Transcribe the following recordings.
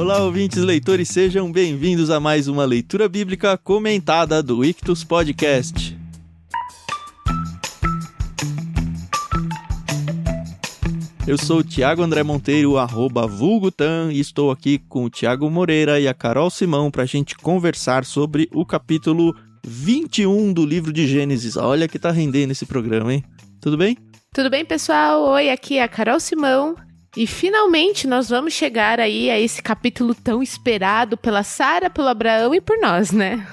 Olá, ouvintes, leitores, sejam bem-vindos a mais uma leitura bíblica comentada do Ictus Podcast. Eu sou o Thiago André Monteiro, @vulgutan, e estou aqui com o Thiago Moreira e a Carol Simão para a gente conversar sobre o capítulo 21 do livro de Gênesis. Olha que tá rendendo esse programa, hein? Tudo bem? Tudo bem, pessoal? Oi, aqui é a Carol Simão. E finalmente nós vamos chegar aí a esse capítulo tão esperado pela Sara, pelo Abraão e por nós, né?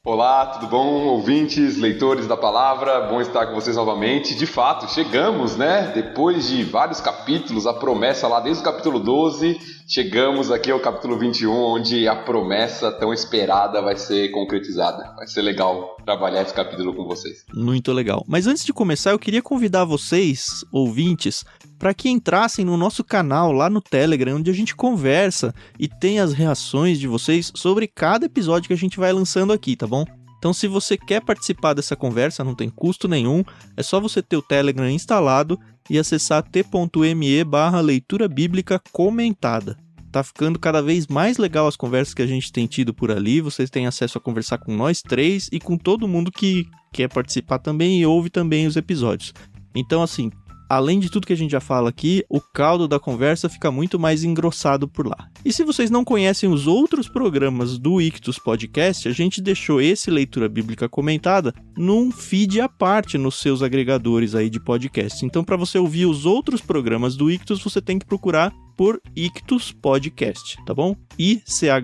Olá, tudo bom, ouvintes, leitores da palavra? Bom estar com vocês novamente. De fato, chegamos, né? Depois de vários capítulos, a promessa lá desde o capítulo 12, chegamos aqui ao capítulo 21, onde a promessa tão esperada vai ser concretizada. Vai ser legal trabalhar esse capítulo com vocês. Muito legal. Mas antes de começar, eu queria convidar vocês, ouvintes, para que entrassem no nosso canal lá no Telegram, onde a gente conversa e tem as reações de vocês sobre cada episódio que a gente vai lançando aqui, tá bom? Então, se você quer participar dessa conversa, não tem custo nenhum, é só você ter o Telegram instalado e acessar t.me/leitura bíblica comentada. Tá ficando cada vez mais legal as conversas que a gente tem tido por ali, vocês têm acesso a conversar com nós três e com todo mundo que quer participar também e ouve também os episódios. Então, assim, além de tudo que a gente já fala aqui, o caldo da conversa fica muito mais engrossado por lá. E se vocês não conhecem os outros programas do Ictus Podcast, a gente deixou esse Leitura Bíblica Comentada num feed à parte nos seus agregadores aí de podcast. Então, para você ouvir os outros programas do Ictus, você tem que procurar por Ictus Podcast, tá bom? ICHTHUS.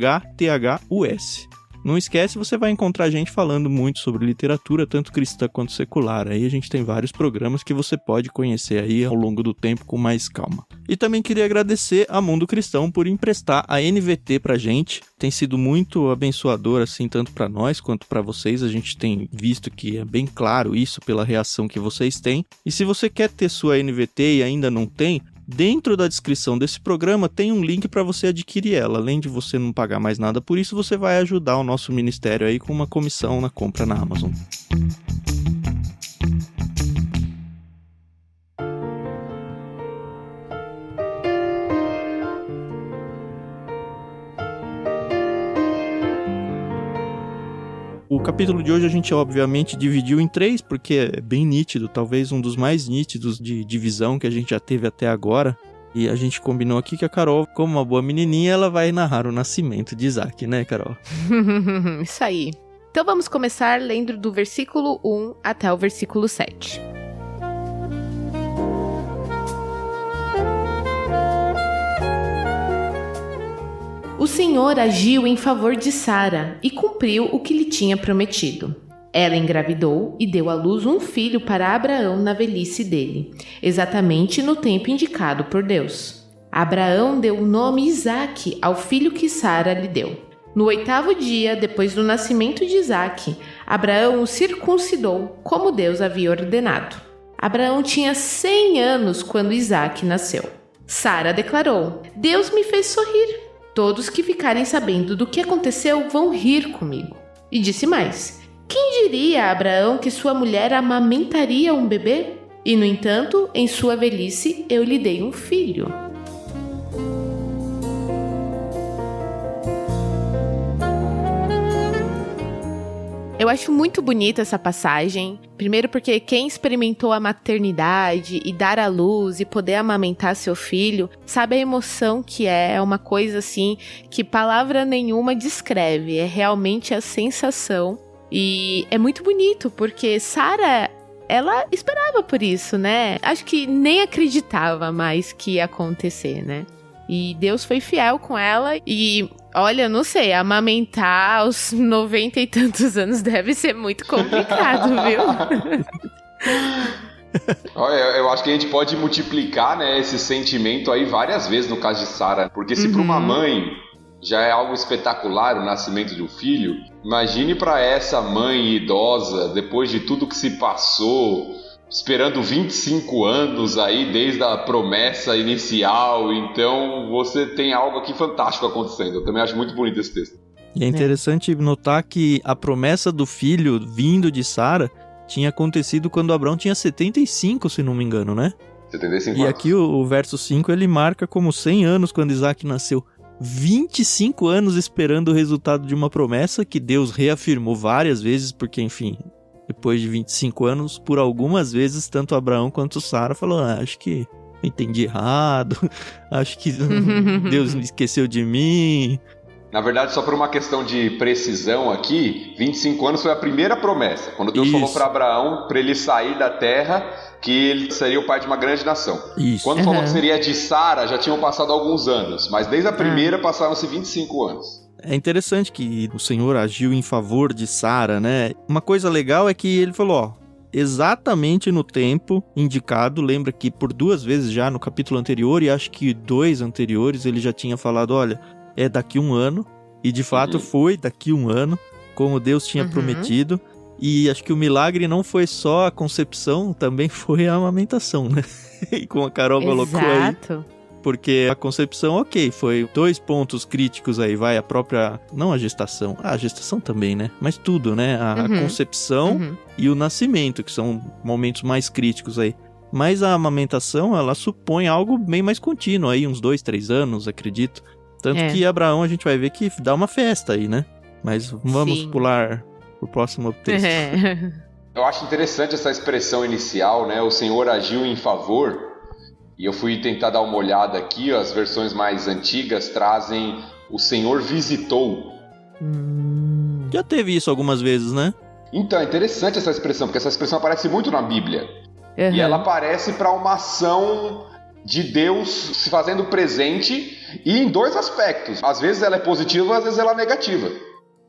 Não esquece, você vai encontrar gente falando muito sobre literatura, tanto cristã quanto secular. Aí a gente tem vários programas que você pode conhecer aí ao longo do tempo com mais calma. E também queria agradecer a Mundo Cristão por emprestar a NVT pra gente. Tem sido muito abençoador, assim, tanto para nós quanto para vocês. A gente tem visto que é bem claro isso pela reação que vocês têm. E se você quer ter sua NVT e ainda não tem, dentro da descrição desse programa tem um link para você adquirir ela. Além de você não pagar mais nada por isso, você vai ajudar o nosso ministério aí com uma comissão na compra na Amazon. O capítulo de hoje a gente obviamente dividiu em 3, porque é bem nítido, talvez um dos mais nítidos de divisão que a gente já teve até agora. E a gente combinou aqui que a Carol, como uma boa menininha, ela vai narrar o nascimento de Isaac, né, Carol? Isso aí. Então vamos começar lendo do versículo 1 até o versículo 7. O Senhor agiu em favor de Sara e cumpriu o que lhe tinha prometido. Ela engravidou e deu à luz um filho para Abraão na velhice dele, exatamente no tempo indicado por Deus. Abraão deu o nome Isaque ao filho que Sara lhe deu. No 8º dia, depois do nascimento de Isaque, Abraão o circuncidou, como Deus havia ordenado. Abraão tinha 100 anos quando Isaque nasceu. Sara declarou: Deus me fez sorrir. Todos que ficarem sabendo do que aconteceu vão rir comigo. E disse mais: quem diria a Abraão que sua mulher amamentaria um bebê? E, no entanto, em sua velhice, eu lhe dei um filho. Eu acho muito bonita essa passagem. Primeiro porque quem experimentou a maternidade e dar à luz e poder amamentar seu filho, sabe a emoção que é uma coisa assim que palavra nenhuma descreve. É realmente a sensação. E é muito bonito porque Sara, ela esperava por isso, né? Acho que nem acreditava mais que ia acontecer, né? E Deus foi fiel com ela e, olha, não sei, amamentar aos 90 e tantos anos deve ser muito complicado, viu? Olha, eu acho que a gente pode multiplicar, né, esse sentimento aí várias vezes no caso de Sara, porque se para uma mãe já é algo espetacular o nascimento de um filho, imagine para essa mãe idosa, depois de tudo que se passou, esperando 25 anos aí desde a promessa inicial. Então você tem algo aqui fantástico acontecendo. Eu também acho muito bonito esse texto. E é interessante notar que a promessa do filho vindo de Sara tinha acontecido quando Abraão tinha 75, se não me engano, né? 75 e anos. aqui o verso 5 ele marca como 100 anos quando Isaac nasceu. 25 anos esperando o resultado de uma promessa que Deus reafirmou várias vezes, porque, enfim, depois de 25 anos, por algumas vezes, tanto Abraão quanto Sara falaram, acho que eu entendi errado, acho que Deus esqueceu de mim. Na verdade, só por uma questão de precisão aqui, 25 anos foi a primeira promessa. Quando Deus falou para Abraão, para ele sair da terra, que ele seria o pai de uma grande nação. Isso. Quando falou que seria de Sara, já tinham passado alguns anos. Mas desde a primeira passaram-se 25 anos. É interessante que o Senhor agiu em favor de Sara, né? Uma coisa legal é que ele falou, exatamente no tempo indicado. Lembra que por 2 vezes já no capítulo anterior, e acho que 2 anteriores, ele já tinha falado, olha, é daqui 1 ano, e de fato foi daqui 1 ano, como Deus tinha prometido, e acho que o milagre não foi só a concepção, também foi a amamentação, né? E como a Carol colocou aí, porque a concepção, ok, foi 2 pontos críticos aí, vai, a própria, não a gestação também, né? Mas tudo, né? A concepção e o nascimento, que são momentos mais críticos aí. Mas a amamentação, ela supõe algo bem mais contínuo aí, uns 2, 3 anos, acredito. Tanto que Abraão a gente vai ver que dá uma festa aí, né? Mas vamos pular pro próximo texto. Eu acho interessante essa expressão inicial, né? O Senhor agiu em favor. E eu fui tentar dar uma olhada aqui, as versões mais antigas trazem o Senhor visitou. Já teve isso algumas vezes, né? Então, é interessante essa expressão, porque essa expressão aparece muito na Bíblia. E ela aparece para uma ação de Deus se fazendo presente, e em 2 aspectos. Às vezes ela é positiva, às vezes ela é negativa.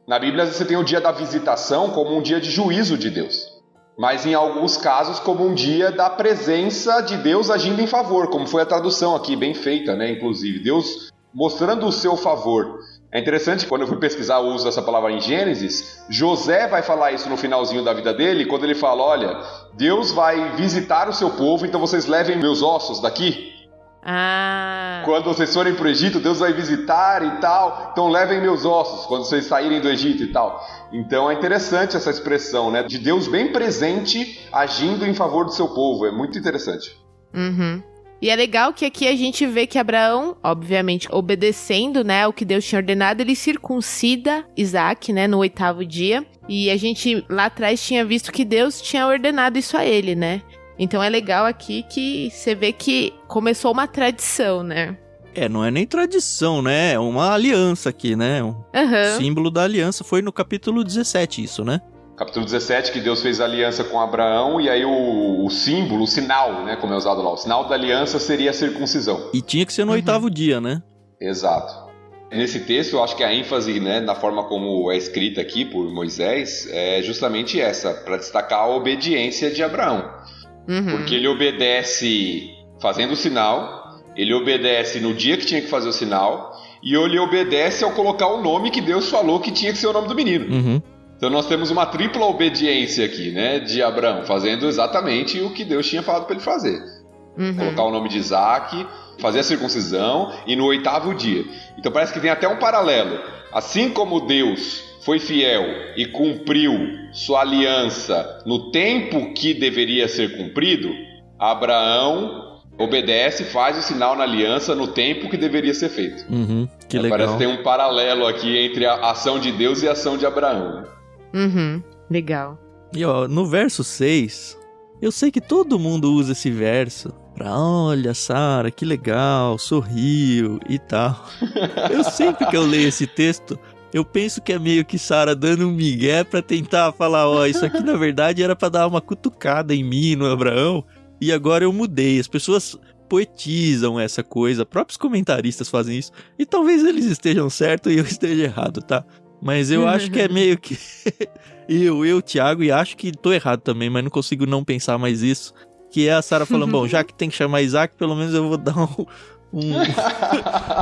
Na Bíblia, às vezes você tem o dia da visitação como um dia de juízo de Deus. Mas em alguns casos como um dia da presença de Deus agindo em favor, como foi a tradução aqui, bem feita, né? Inclusive, Deus mostrando o seu favor. É interessante, quando eu fui pesquisar o uso dessa palavra em Gênesis, José vai falar isso no finalzinho da vida dele, quando ele fala, olha, Deus vai visitar o seu povo, então vocês levem meus ossos daqui. Quando vocês forem para o Egito, Deus vai visitar e tal, então levem meus ossos, quando vocês saírem do Egito e tal. Então é interessante essa expressão, né, de Deus bem presente, agindo em favor do seu povo, é muito interessante. E é legal que aqui a gente vê que Abraão, obviamente, obedecendo, né, o que Deus tinha ordenado, ele circuncida Isaac, né, no 8º dia. E a gente lá atrás tinha visto que Deus tinha ordenado isso a ele, né? Então é legal aqui que você vê que começou uma tradição, né? Não é nem tradição, né? É uma aliança aqui, né? Símbolo da aliança. Foi no capítulo 17 isso, né? Capítulo 17, que Deus fez aliança com Abraão, e aí o símbolo, o sinal, né, como é usado lá, o sinal da aliança seria a circuncisão. E tinha que ser no 8º dia, né? Exato. Nesse texto, eu acho que a ênfase, né, na forma como é escrita aqui por Moisés, é justamente essa, para destacar a obediência de Abraão. Porque ele obedece fazendo o sinal, ele obedece no dia que tinha que fazer o sinal, e ele obedece ao colocar o nome que Deus falou que tinha que ser o nome do menino. Então nós temos uma tripla obediência aqui, né, de Abraão, fazendo exatamente o que Deus tinha falado para ele fazer. Colocar o nome de Isaac, fazer a circuncisão e no 8º dia. Então parece que tem até um paralelo. Assim como Deus foi fiel e cumpriu sua aliança no tempo que deveria ser cumprido, Abraão obedece, faz o sinal na aliança no tempo que deveria ser feito. Que legal. Parece que tem um paralelo aqui entre a ação de Deus e a ação de Abraão. Legal. E ó, no verso 6, eu sei que todo mundo usa esse verso pra, olha, Sara, que legal, sorriu e tal. Eu sempre que eu leio esse texto, eu penso que é meio que Sara dando um migué pra tentar falar, ó, isso aqui na verdade era pra dar uma cutucada em mim, no Abraão, e agora eu mudei. As pessoas poetizam essa coisa, próprios comentaristas fazem isso, e talvez eles estejam certos e eu esteja errado, tá? Mas eu acho que é meio que... eu, Thiago, e acho que tô errado também, mas não consigo não pensar mais isso. Que é a Sara falando, bom, já que tem que chamar Isaac, pelo menos eu vou dar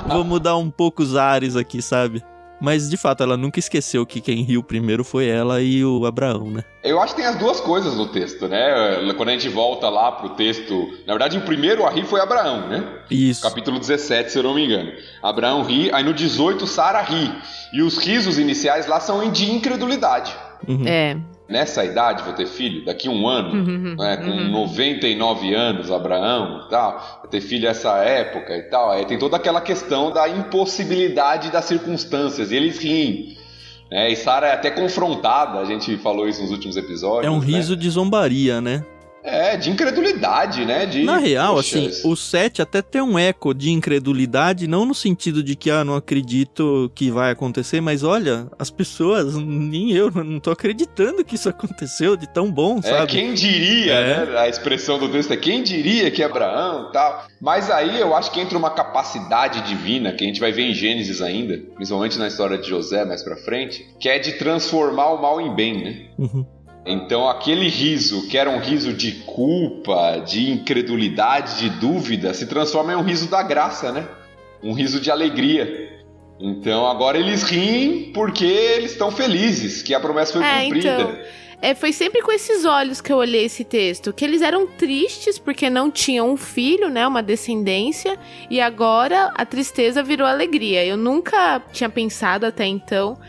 vou mudar um pouco os ares aqui, sabe? Mas, de fato, ela nunca esqueceu que quem riu primeiro foi ela e o Abraão, né? Eu acho que tem as duas coisas no texto, né? Quando a gente volta lá pro texto... Na verdade, o primeiro a rir foi Abraão, né? Isso. Capítulo 17, se eu não me engano. Abraão ri, aí no 18, Sara ri. E os risos iniciais lá são de incredulidade. nessa idade vou ter filho, daqui a um ano, né, com 99 anos, Abraão e tal, vou ter filho nessa época e tal. Aí tem toda aquela questão da impossibilidade das circunstâncias, e eles riem. E Sara é até confrontada, a gente falou isso nos últimos episódios. É um riso de zombaria, né? De incredulidade, né? Na real, assim, o 7 até tem um eco de incredulidade, não no sentido de que, não acredito que vai acontecer, mas olha, as pessoas, nem eu, não tô acreditando que isso aconteceu de tão bom, sabe? Quem diria, né? A expressão do texto é quem diria que é Abraão e tal. Mas aí eu acho que entra uma capacidade divina, que a gente vai ver em Gênesis ainda, principalmente na história de José mais pra frente, que é de transformar o mal em bem, né? Então aquele riso, que era um riso de culpa, de incredulidade, de dúvida, se transforma em um riso da graça, né? Um riso de alegria. Então agora eles riem porque eles estão felizes, que a promessa foi cumprida. Então, foi sempre com esses olhos que eu olhei esse texto, que eles eram tristes porque não tinham um filho, né, uma descendência, e agora a tristeza virou alegria. Eu nunca tinha pensado até então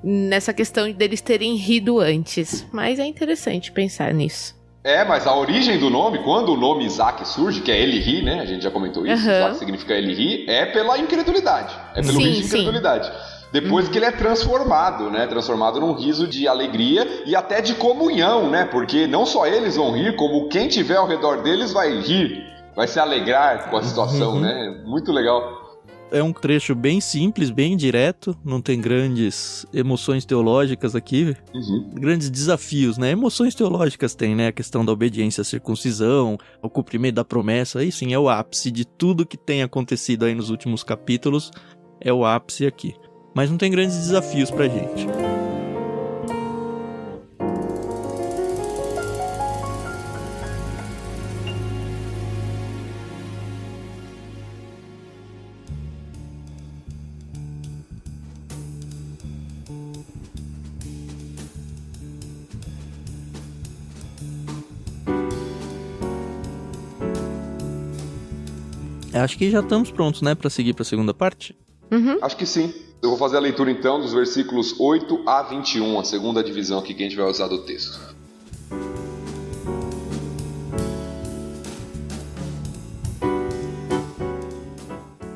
nessa questão deles terem rido antes. Mas é interessante pensar nisso. Mas a origem do nome, quando o nome Isaac surge, que é ele ri, né? A gente já comentou isso, Isaac significa ele ri, é pela incredulidade. É pelo riso de incredulidade. Depois que ele é transformado, né? Transformado num riso de alegria e até de comunhão, né? Porque não só eles vão rir, como quem tiver ao redor deles vai rir, vai se alegrar com a situação, né? Muito legal. É um trecho bem simples, bem direto, não tem grandes emoções teológicas aqui, grandes desafios, né? Emoções teológicas tem, né? A questão da obediência à circuncisão, o cumprimento da promessa, aí sim é o ápice de tudo que tem acontecido aí nos últimos capítulos, é o ápice aqui. Mas não tem grandes desafios pra gente. Acho que já estamos prontos, né, para seguir para a segunda parte? Acho que sim. Eu vou fazer a leitura então dos versículos 8 a 21, a segunda divisão aqui que a gente vai usar do texto.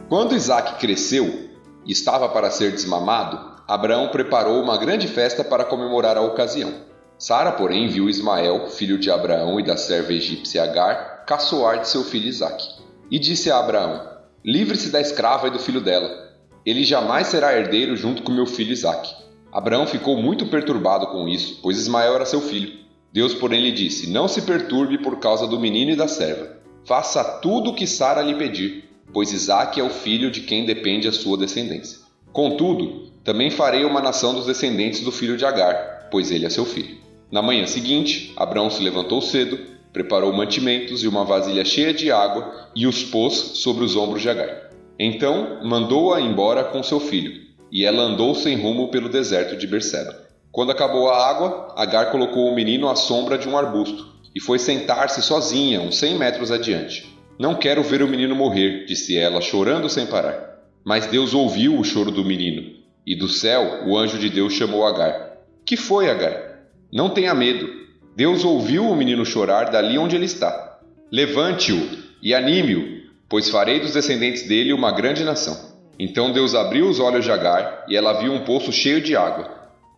Quando Isaac cresceu e estava para ser desmamado, Abraão preparou uma grande festa para comemorar a ocasião. Sara, porém, viu Ismael, filho de Abraão e da serva egípcia Agar, caçoar de seu filho Isaque. E disse a Abraão: livre-se da escrava e do filho dela. Ele jamais será herdeiro junto com meu filho Isaque. Abraão ficou muito perturbado com isso, pois Ismael era seu filho. Deus, porém, lhe disse: não se perturbe por causa do menino e da serva. Faça tudo o que Sara lhe pedir, pois Isaque é o filho de quem depende a sua descendência. Contudo, também farei uma nação dos descendentes do filho de Agar, pois ele é seu filho. Na manhã seguinte, Abraão se levantou cedo, preparou mantimentos e uma vasilha cheia de água e os pôs sobre os ombros de Agar. Então mandou-a embora com seu filho, e ela andou sem rumo pelo deserto de Berseba. Quando acabou a água, Agar colocou o menino à sombra de um arbusto e foi sentar-se sozinha uns 100 metros adiante. Não quero ver o menino morrer, disse ela, chorando sem parar. Mas Deus ouviu o choro do menino, e do céu o anjo de Deus chamou Agar. Que foi, Agar? Não tenha medo. Deus ouviu o menino chorar dali onde ele está. Levante-o e anime-o, pois farei dos descendentes dele uma grande nação. Então Deus abriu os olhos de Agar, e ela viu um poço cheio de água.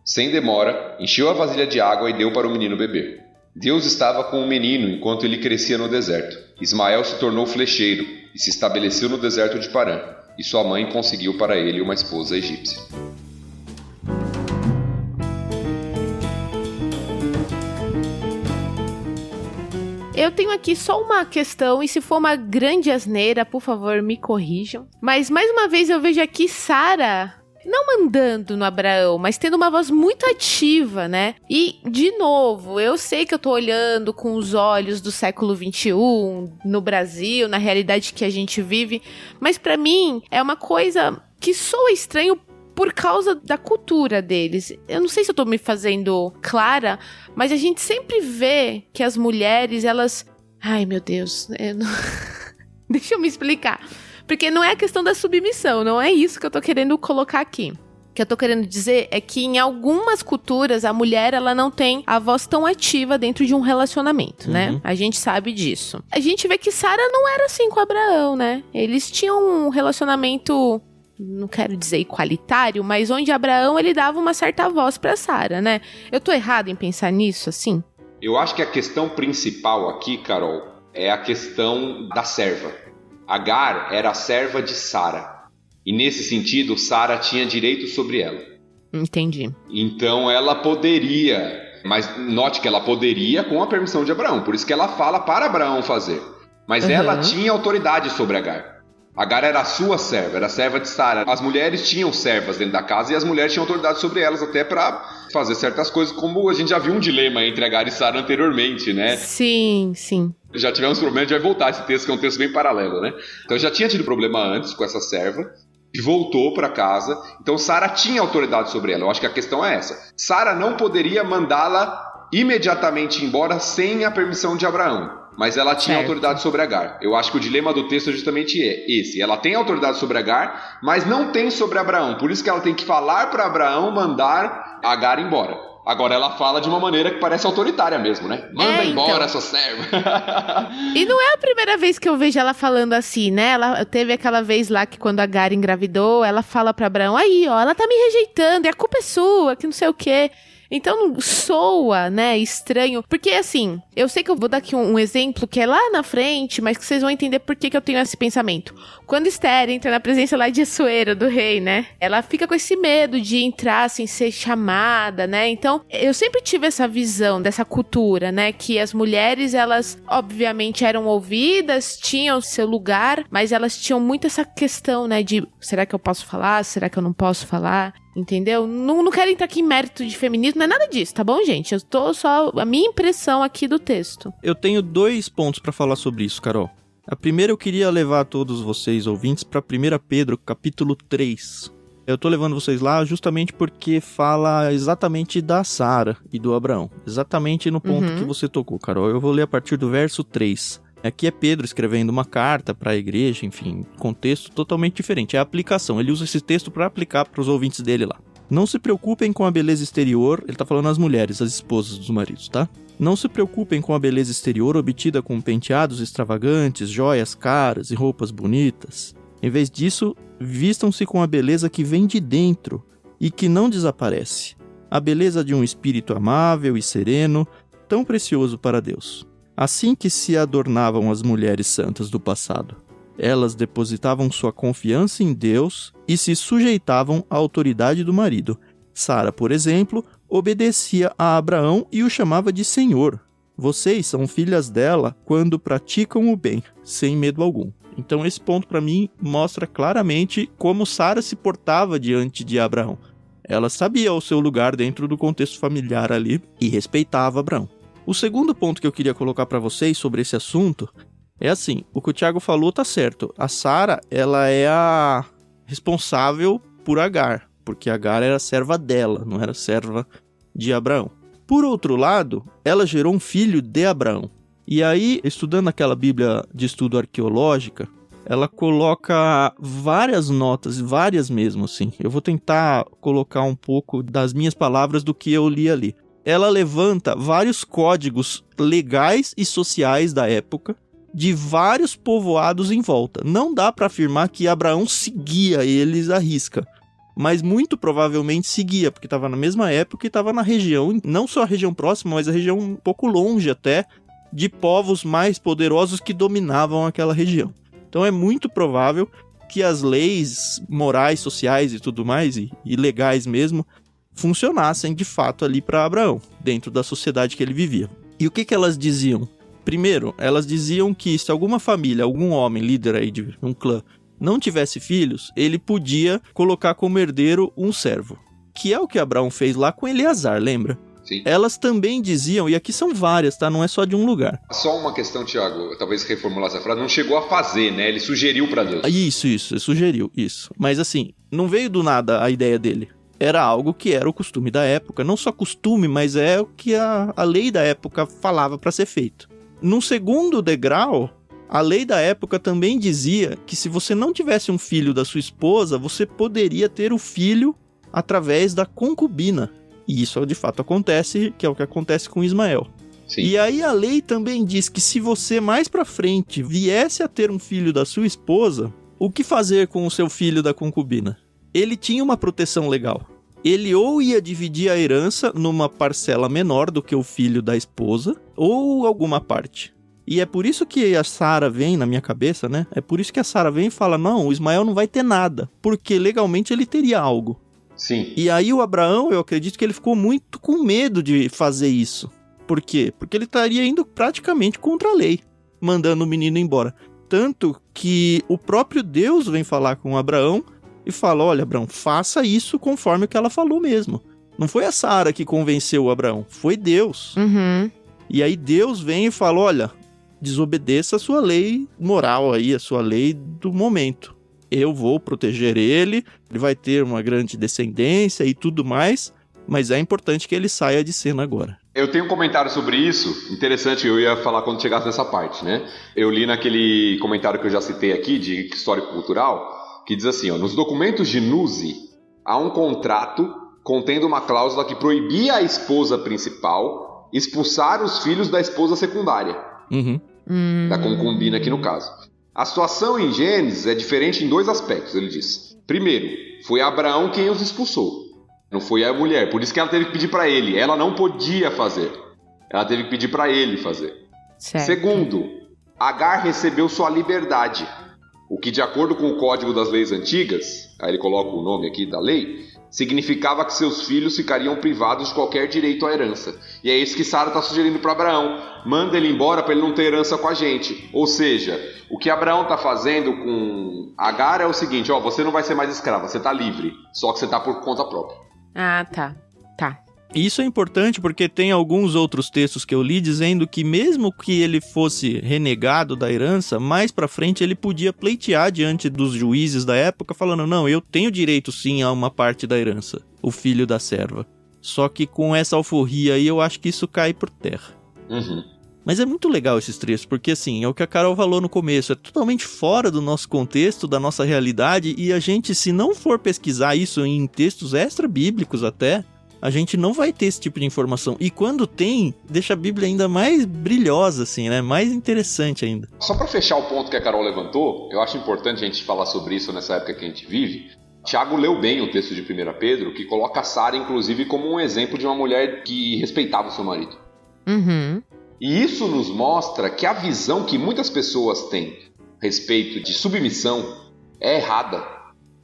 Sem demora, encheu a vasilha de água e deu para o menino beber. Deus estava com o menino enquanto ele crescia no deserto. Ismael se tornou flecheiro e se estabeleceu no deserto de Parã, e sua mãe conseguiu para ele uma esposa egípcia. Eu tenho aqui só uma questão, e se for uma grande asneira, por favor, me corrijam. Mas, mais uma vez, eu vejo aqui Sara não mandando no Abraão, mas tendo uma voz muito ativa, né? E, de novo, eu sei que eu tô olhando com os olhos do século XXI, no Brasil, na realidade que a gente vive, mas pra mim é uma coisa que soa estranho por causa da cultura deles. Eu não sei se eu tô me fazendo clara, mas a gente sempre vê que as mulheres, elas... Ai, meu Deus, deixa eu me explicar. Porque não é a questão da submissão, não é isso que eu tô querendo colocar aqui. O que eu tô querendo dizer é que em algumas culturas a mulher ela não tem a voz tão ativa dentro de um relacionamento, né? A gente sabe disso. A gente vê que Sara não era assim com Abraão, né? Eles tinham um relacionamento, não quero dizer igualitário, mas onde Abraão ele dava uma certa voz pra Sara, né? Eu tô errado em pensar nisso, assim? Eu acho que a questão principal aqui, Carol, é a questão da serva. Agar era a serva de Sara. E nesse sentido, Sara tinha direito sobre ela. Entendi. Então ela poderia, mas note que ela poderia com a permissão de Abraão. Por isso que ela fala para Abraão fazer. Mas ela tinha autoridade sobre Agar. Agar era a sua serva, era a serva de Sara. As mulheres tinham servas dentro da casa e as mulheres tinham autoridade sobre elas até para fazer certas coisas, como a gente já viu um dilema entre Agar e Sara anteriormente, né? Sim, sim. Já tivemos problema, a gente vai voltar a esse texto, que é um texto bem paralelo, né? Então já tinha tido problema antes com essa serva, e voltou para casa. Então Sara tinha autoridade sobre ela. Eu acho que a questão é essa. Sara não poderia mandá-la imediatamente embora sem a permissão de Abraão. Mas ela tinha autoridade sobre Agar. Eu acho que o dilema do texto é justamente esse. Ela tem autoridade sobre Agar, mas não tem sobre Abraão. Por isso que ela tem que falar para Abraão mandar Agar embora. Agora ela fala de uma maneira que parece autoritária mesmo, né? Manda embora essa serva. E não é a primeira vez que eu vejo ela falando assim, né? Ela teve aquela vez lá que quando Agar engravidou, ela fala pra Abraão, aí ó, ela tá me rejeitando, e a culpa é sua, que não sei o quê. Então soa, né, estranho. Porque assim, eu sei que eu vou dar aqui um exemplo que é lá na frente, mas que vocês vão entender por que eu tenho esse pensamento. Quando Esther entra na presença lá de Assuero, do rei, né, ela fica com esse medo de entrar sem ser chamada, né. Então, eu sempre tive essa visão dessa cultura, né, que as mulheres, elas obviamente eram ouvidas, tinham seu lugar, mas elas tinham muito essa questão, né, de será que eu posso falar? Será que eu não posso falar? Entendeu? Não quero entrar aqui em mérito de feminismo, não é nada disso, tá bom, gente? Eu tô só a minha impressão aqui do texto. Eu tenho 2 pontos pra falar sobre isso, Carol. A primeira eu queria levar todos vocês, ouvintes, pra 1 Pedro, capítulo 3. Eu tô levando vocês lá justamente porque fala exatamente da Sara e do Abraão. Exatamente no ponto que você tocou, Carol. Eu vou ler a partir do verso 3. Aqui é Pedro escrevendo uma carta para a igreja, enfim, contexto totalmente diferente. É a aplicação, ele usa esse texto para aplicar para os ouvintes dele lá. Não se preocupem com a beleza exterior, ele tá falando às mulheres, às esposas dos maridos, tá? Não se preocupem com a beleza exterior obtida com penteados extravagantes, joias caras e roupas bonitas. Em vez disso, vistam-se com a beleza que vem de dentro e que não desaparece. A beleza de um espírito amável e sereno, tão precioso para Deus. Assim que se adornavam as mulheres santas do passado, elas depositavam sua confiança em Deus e se sujeitavam à autoridade do marido. Sara, por exemplo, obedecia a Abraão e o chamava de Senhor. Vocês são filhas dela quando praticam o bem, sem medo algum. Então esse ponto para mim mostra claramente como Sara se portava diante de Abraão. Ela sabia o seu lugar dentro do contexto familiar ali e respeitava Abraão. O segundo ponto que eu queria colocar para vocês sobre esse assunto é assim, o que o Thiago falou tá certo. A Sara, ela é a responsável por Agar, porque Agar era serva dela, não era serva de Abraão. Por outro lado, ela gerou um filho de Abraão. E aí, estudando aquela Bíblia de estudo arqueológica, ela coloca várias notas, várias mesmo, assim. Eu vou tentar colocar um pouco das minhas palavras do que eu li ali. Ela levanta vários códigos legais e sociais da época, de vários povoados em volta. Não dá para afirmar que Abraão seguia eles à risca, mas muito provavelmente seguia, porque estava na mesma época e estava na região, não só a região próxima, mas a região um pouco longe até, de povos mais poderosos que dominavam aquela região. Então é muito provável que as leis morais, sociais e tudo mais, e legais mesmo, funcionassem de fato ali para Abraão, dentro da sociedade que ele vivia. E o que elas diziam? Primeiro, elas diziam que se alguma família, algum homem, líder aí de um clã, não tivesse filhos, ele podia colocar como herdeiro um servo. Que é o que Abraão fez lá com Eleazar, lembra? Sim. Elas também diziam, e aqui são várias, tá? Não é só de um lugar. Só uma questão, Thiago, talvez reformular essa frase, não chegou a fazer, né? Ele sugeriu para Deus. Isso, sugeriu, isso. Mas assim, não veio do nada a ideia dele. Era algo que era o costume da época. Não só costume, mas é o que a lei da época falava para ser feito. Num segundo degrau, a lei da época também dizia que se você não tivesse um filho da sua esposa, você poderia ter o filho através da concubina. E isso de fato acontece, que é o que acontece com Ismael. Sim. E aí a lei também diz que se você mais pra frente viesse a ter um filho da sua esposa, o que fazer com o seu filho da concubina? Ele tinha uma proteção legal. Ele ou ia dividir a herança numa parcela menor do que o filho da esposa, ou alguma parte. E é por isso que a Sara vem na minha cabeça, né? É por isso que a Sara vem e fala, não, o Ismael não vai ter nada, porque legalmente ele teria algo. Sim. E aí o Abraão, eu acredito que ele ficou muito com medo de fazer isso. Por quê? Porque ele estaria indo praticamente contra a lei, mandando o menino embora. Tanto que o próprio Deus vem falar com Abraão e fala, olha, Abraão, faça isso conforme o que ela falou mesmo. Não foi a Sara que convenceu o Abraão, foi Deus. Uhum. E aí Deus vem e fala, olha, desobedeça a sua lei moral aí, a sua lei do momento. Eu vou proteger ele vai ter uma grande descendência e tudo mais, mas é importante que ele saia de cena agora. Eu tenho um comentário sobre isso, interessante, eu ia falar quando chegasse nessa parte, né? Eu li naquele comentário que eu já citei aqui, de histórico-cultural, que diz assim, ó, nos documentos de Nuzi, há um contrato contendo uma cláusula que proibia a esposa principal expulsar os filhos da esposa secundária, da concubina aqui no caso. A situação em Gênesis é diferente em dois aspectos, ele diz. Primeiro, foi Abraão quem os expulsou. Não foi a mulher, por isso que ela teve que pedir para ele. Ela não podia fazer. Ela teve que pedir para ele fazer. Certo. Segundo, Agar recebeu sua liberdade. O que, de acordo com o Código das Leis Antigas, aí ele coloca o nome aqui da lei, significava que seus filhos ficariam privados de qualquer direito à herança. E é isso que Sara está sugerindo para Abraão. Manda ele embora para ele não ter herança com a gente. Ou seja, o que Abraão está fazendo com Agar é o seguinte, ó, você não vai ser mais escrava, você está livre, só que você está por conta própria. Ah, tá. Isso é importante porque tem alguns outros textos que eu li dizendo que mesmo que ele fosse renegado da herança, mais pra frente ele podia pleitear diante dos juízes da época falando, não, eu tenho direito sim a uma parte da herança, o filho da serva. Só que com essa alforria aí eu acho que isso cai por terra. Mas é muito legal esses trechos, porque assim, é o que a Carol falou no começo, é totalmente fora do nosso contexto, da nossa realidade, e a gente, se não for pesquisar isso em textos extra-bíblicos até, a gente não vai ter esse tipo de informação. E quando tem, deixa a Bíblia ainda mais brilhosa, assim, né? Mais interessante ainda. Só para fechar o ponto que a Carol levantou, eu acho importante a gente falar sobre isso nessa época que a gente vive. Tiago leu bem o texto de 1 Pedro, que coloca a Sara, inclusive, como um exemplo de uma mulher que respeitava o seu marido. E isso nos mostra que a visão que muitas pessoas têm a respeito de submissão é errada.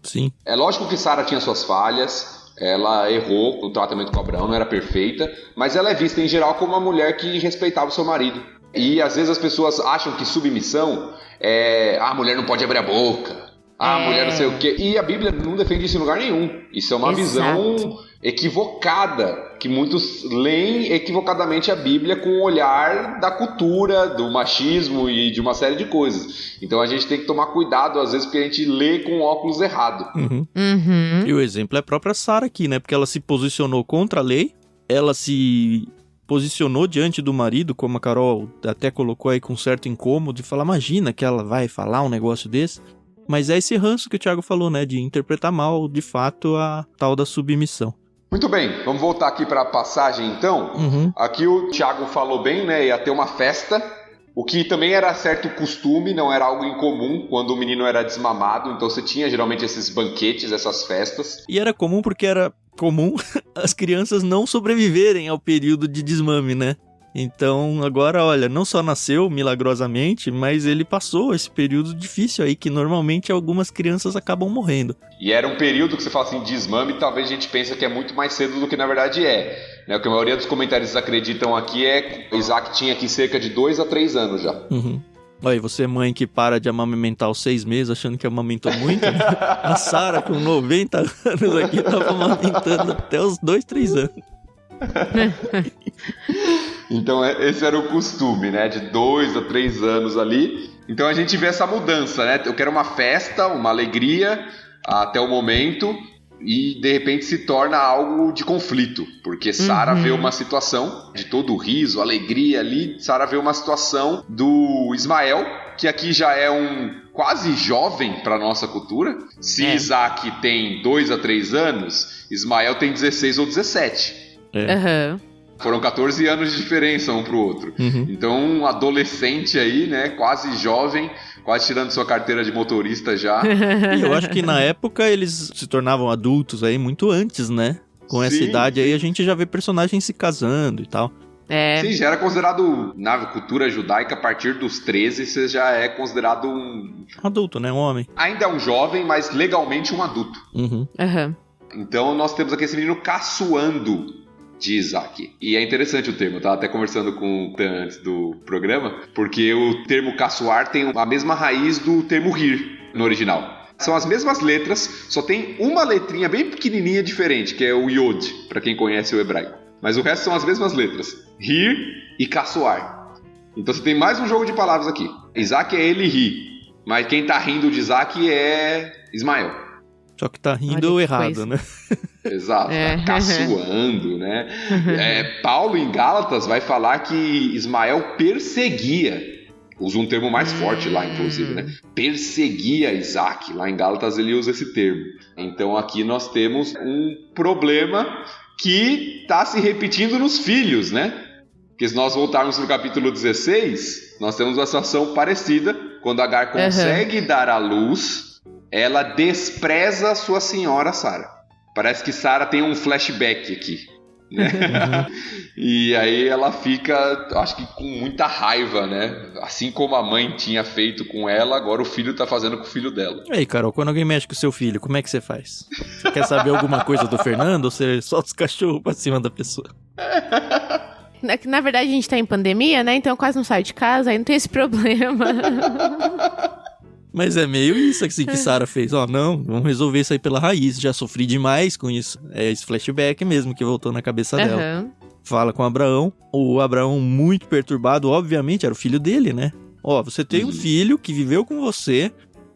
Sim. É lógico que Sara tinha suas falhas, ela errou no tratamento com Abraão, não era perfeita, mas ela é vista em geral como uma mulher que respeitava o seu marido. E às vezes as pessoas acham que submissão é... a mulher não pode abrir a boca, a mulher não sei o quê. E a Bíblia não defende isso em lugar nenhum. Isso é uma visão equivocada, que muitos leem equivocadamente a Bíblia com o olhar da cultura, do machismo e de uma série de coisas. Então a gente tem que tomar cuidado, às vezes, porque a gente lê com óculos errado. E o exemplo é a própria Sara aqui, né? Porque ela se posicionou contra a lei, ela se posicionou diante do marido, como a Carol até colocou aí com certo incômodo, de falar, imagina que ela vai falar um negócio desse. Mas é esse ranço que o Thiago falou, né? De interpretar mal, de fato, a tal da submissão. Muito bem, vamos voltar aqui para a passagem, então. Aqui o Thiago falou bem, né? Ia ter uma festa, o que também era certo costume, não era algo incomum quando o menino era desmamado. Então você tinha geralmente esses banquetes, essas festas. E era comum porque era comum as crianças não sobreviverem ao período de desmame, né? Então, agora, olha, não só nasceu milagrosamente, mas ele passou esse período difícil aí, que normalmente algumas crianças acabam morrendo. E era um período que você fala assim, desmame, talvez a gente pense que é muito mais cedo do que na verdade é. Né? O que a maioria dos comentaristas acreditam aqui é que Isaac tinha aqui cerca de 2 a 3 anos já. Olha, você mãe que para de amamentar aos 6 meses, achando que amamentou muito, né? A Sara, com 90 anos aqui, tava amamentando até os 2, 3 anos. Então esse era o costume, né? De 2 a 3 anos ali. Então a gente vê essa mudança, né? Eu quero uma festa, uma alegria até o momento. e de repente se torna algo de conflito, porque Sara vê uma situação de todo o riso, alegria ali, Sara vê uma situação do Ismael, que aqui já é um quase jovem para nossa cultura. Se Isaac tem 2 a 3 anos, Ismael tem 16 ou 17. Foram 14 anos de diferença um pro outro. Então, um adolescente aí, né, quase jovem, quase tirando sua carteira de motorista já. E eu acho que na época eles se tornavam adultos aí muito antes, né? Com essa idade aí a gente já vê personagens se casando e tal. Sim, já era considerado, na cultura judaica, a partir dos 13, você já é considerado um... adulto, né? Um homem. Ainda é um jovem, mas legalmente um adulto. Então, nós temos aqui esse menino caçoando de Isaac. E é interessante o termo, eu tava até conversando com o Tan antes do programa, porque o termo caçoar tem a mesma raiz do termo rir no original. São as mesmas letras, só tem uma letrinha bem pequenininha diferente, que é o Yod, para quem conhece o hebraico. Mas o resto são as mesmas letras, rir e caçoar. Então você tem mais um jogo de palavras aqui. Isaac é ele rir, mas quem tá rindo de Isaac é Ismael. Só que tá rindo errado, né? Exato, tá caçoando, né? Paulo em Gálatas vai falar que Ismael perseguia, usa um termo mais forte lá, inclusive, né? Perseguia Isaac, lá em Gálatas ele usa esse termo. Então aqui nós temos um problema que tá se repetindo nos filhos, né? Porque se nós voltarmos no capítulo 16, nós temos uma situação parecida, quando Agar consegue dar à luz, ela despreza sua senhora Sara. Parece que Sara tem um flashback aqui, né? E aí ela fica, acho que com muita raiva, né? Assim como a mãe tinha feito com ela, agora o filho tá fazendo com o filho dela. E aí, Carol, quando alguém mexe com o seu filho, como é que você faz? Você quer saber alguma coisa do Fernando ou você solta os cachorros pra cima da pessoa? Na verdade, a gente tá em pandemia, né? Então eu quase não saio de casa, aí não tem esse problema. Mas é meio isso assim que Sara fez. Não, vamos resolver isso aí pela raiz. Já sofri demais com isso. É esse flashback mesmo que voltou na cabeça dela. Fala com Abraão. O Abraão, muito perturbado, obviamente, era o filho dele, né? Você tem um filho que viveu com você.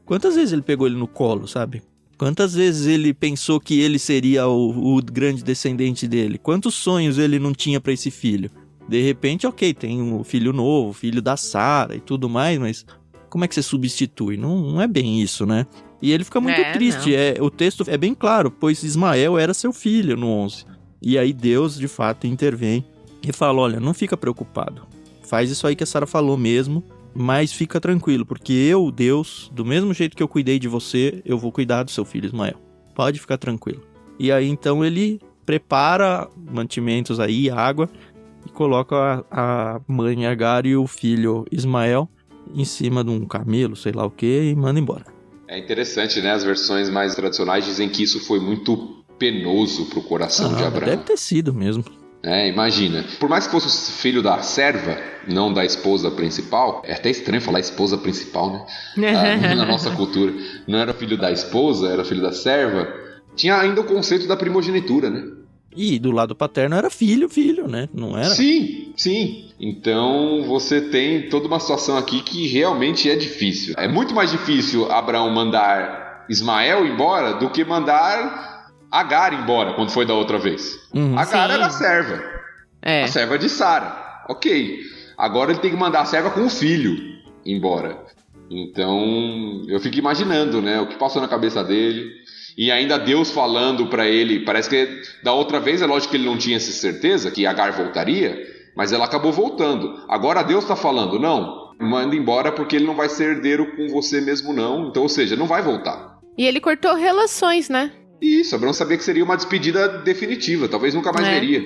Quantas vezes ele pegou ele no colo, sabe? Quantas vezes ele pensou que ele seria o grande descendente dele? Quantos sonhos ele não tinha pra esse filho? De repente, tem um filho novo, filho da Sara e tudo mais, mas... como é que você substitui? Não é bem isso, né? E ele fica muito triste. O texto é bem claro, pois Ismael era seu filho no 11. E aí Deus, de fato, intervém e fala, olha, não fica preocupado. Faz isso aí que a Sara falou mesmo, mas fica tranquilo, porque eu, Deus, do mesmo jeito que eu cuidei de você, eu vou cuidar do seu filho Ismael. Pode ficar tranquilo. E aí, então, ele prepara mantimentos aí, água, e coloca a mãe Agar e o filho Ismael em cima de um camelo, sei lá o que, e manda embora. É interessante, né? As versões mais tradicionais dizem que isso foi muito penoso pro coração de Abraão. Deve ter sido mesmo. Imagina. Por mais que fosse filho da serva, não da esposa principal, é até estranho falar esposa principal, né? Na nossa cultura. Não era filho da esposa, era filho da serva. Tinha ainda o conceito da primogenitura, né? E do lado paterno era filho, né? Não era? Sim. Então você tem toda uma situação aqui que realmente é difícil. É muito mais difícil Abraão mandar Ismael embora do que mandar Agar embora, quando foi da outra vez. Agar era a serva. A serva de Sara. Ok. Agora ele tem que mandar a serva com o filho embora. Então eu fico imaginando, né? O que passou na cabeça dele. E ainda Deus falando pra ele, parece que da outra vez, é lógico que ele não tinha essa certeza que Agar voltaria, mas ela acabou voltando. Agora Deus tá falando, não, manda embora porque ele não vai ser herdeiro com você mesmo não, então, ou seja, não vai voltar. E ele cortou relações, né? Isso, Abraão sabia que seria uma despedida definitiva, talvez nunca mais veria.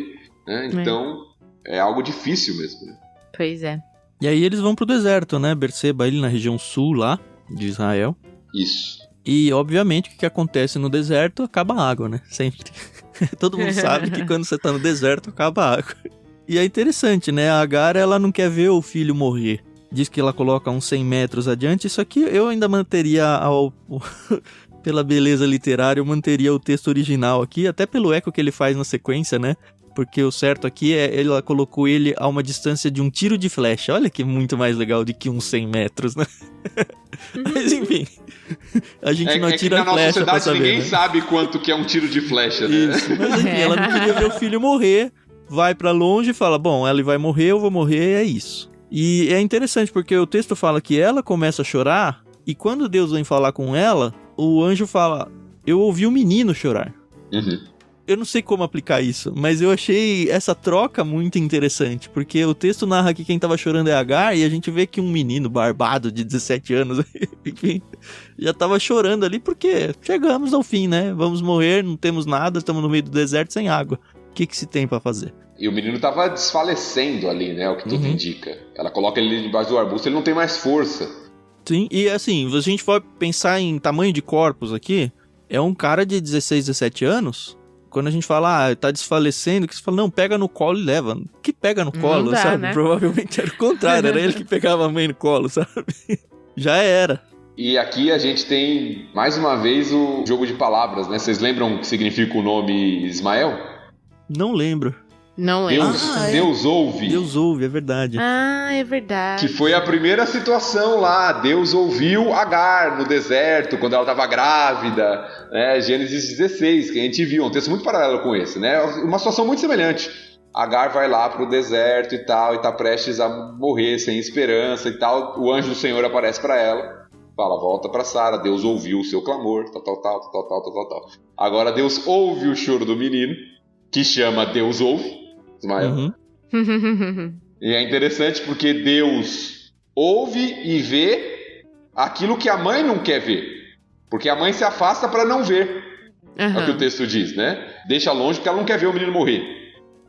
Né? Então, é algo difícil mesmo. Né? Pois é. E aí eles vão pro deserto, né? Berseba, ele na região sul lá, de Israel. Isso. E, obviamente, o que acontece no deserto, acaba a água, né? Sempre. Todo mundo sabe que quando você tá no deserto, acaba a água. E é interessante, né? A Agar, ela não quer ver o filho morrer. Diz que ela coloca uns 100 metros adiante. Isso aqui eu ainda manteria, pela beleza literária, eu manteria o texto original aqui. Até pelo eco que ele faz na sequência, né? porque o certo aqui ela colocou ele a uma distância de um tiro de flecha. Olha que muito mais legal do que uns 100 metros, né? Mas enfim, a gente não atira que na flecha nossa pra sociedade saber, ninguém né? sabe quanto que é um tiro de flecha, né? Isso, mas enfim, ela não queria ver o filho morrer, vai pra longe e fala, bom, ele vai morrer, eu vou morrer, é isso. E é interessante porque o texto fala que ela começa a chorar e quando Deus vem falar com ela, o anjo fala, eu ouvi um menino chorar. Uhum. Eu não sei como aplicar isso, mas eu achei essa troca muito interessante, porque o texto narra que quem tava chorando é Agar, e a gente vê que um menino barbado de 17 anos, enfim, já tava chorando ali, porque chegamos ao fim, né? Vamos morrer, não temos nada, estamos no meio do deserto sem água. O que se tem pra fazer? E o menino tava desfalecendo ali, né? O que tudo indica. Ela coloca ele debaixo do arbusto, ele não tem mais força. Sim, e assim, se a gente for pensar em tamanho de corpos aqui, é um cara de 16, 17 anos... Quando a gente fala, tá desfalecendo, que você fala, não, pega no colo e leva. Que pega no colo, dá, sabe? né? Provavelmente era o contrário, era ele que pegava a mãe no colo, sabe? Já era. E aqui a gente tem, mais uma vez, o jogo de palavras, né? Vocês lembram o que significa o nome Ismael? Não lembro. Não lembro. Deus ouve. Deus ouve, é verdade. Ah, é verdade. Que foi a primeira situação lá. Deus ouviu Agar no deserto, quando ela estava grávida, né? Gênesis 16, que a gente viu. Um texto muito paralelo com esse, né? Uma situação muito semelhante. Agar vai lá pro deserto e tal, e tá prestes a morrer, sem esperança e tal. O anjo do Senhor aparece para ela, fala, volta para Sara, Deus ouviu o seu clamor, tal. Agora Deus ouve o choro do menino, que chama Deus ouve, Ismael. Uhum. E é interessante porque Deus ouve e vê aquilo que a mãe não quer ver. Porque a mãe se afasta para não ver. É o que o texto diz, né? Deixa longe porque ela não quer ver o menino morrer.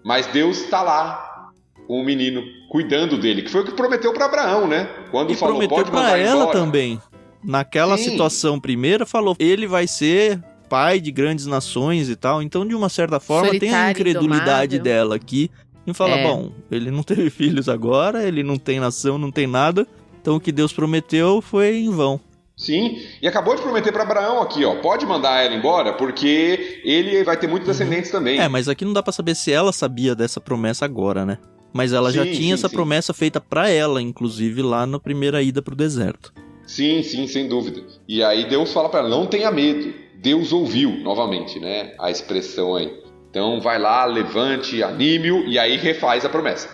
Mas Deus está lá com o menino, cuidando dele. Que foi o que prometeu para Abraão, né? Quando E falou, prometeu pode pra mandar ela embora. também. Naquela situação primeira, falou, ele vai ser pai de grandes nações e tal. Então, de uma certa forma, tem a incredulidade dela aqui. E fala, bom, ele não teve filhos agora, ele não tem nação, não tem nada. Então, o que Deus prometeu foi em vão. Sim, e acabou de prometer para Abraão aqui, ó, pode mandar ela embora, porque ele vai ter muitos descendentes também. É, mas aqui não dá pra saber se ela sabia dessa promessa agora, né? Mas ela já tinha essa promessa feita pra ela, inclusive, lá na primeira ida pro deserto. Sim, sem dúvida. E aí Deus fala para ela, não tenha medo. Deus ouviu, novamente, né, a expressão aí. Então vai lá, levante, anime-o, e aí refaz a promessa.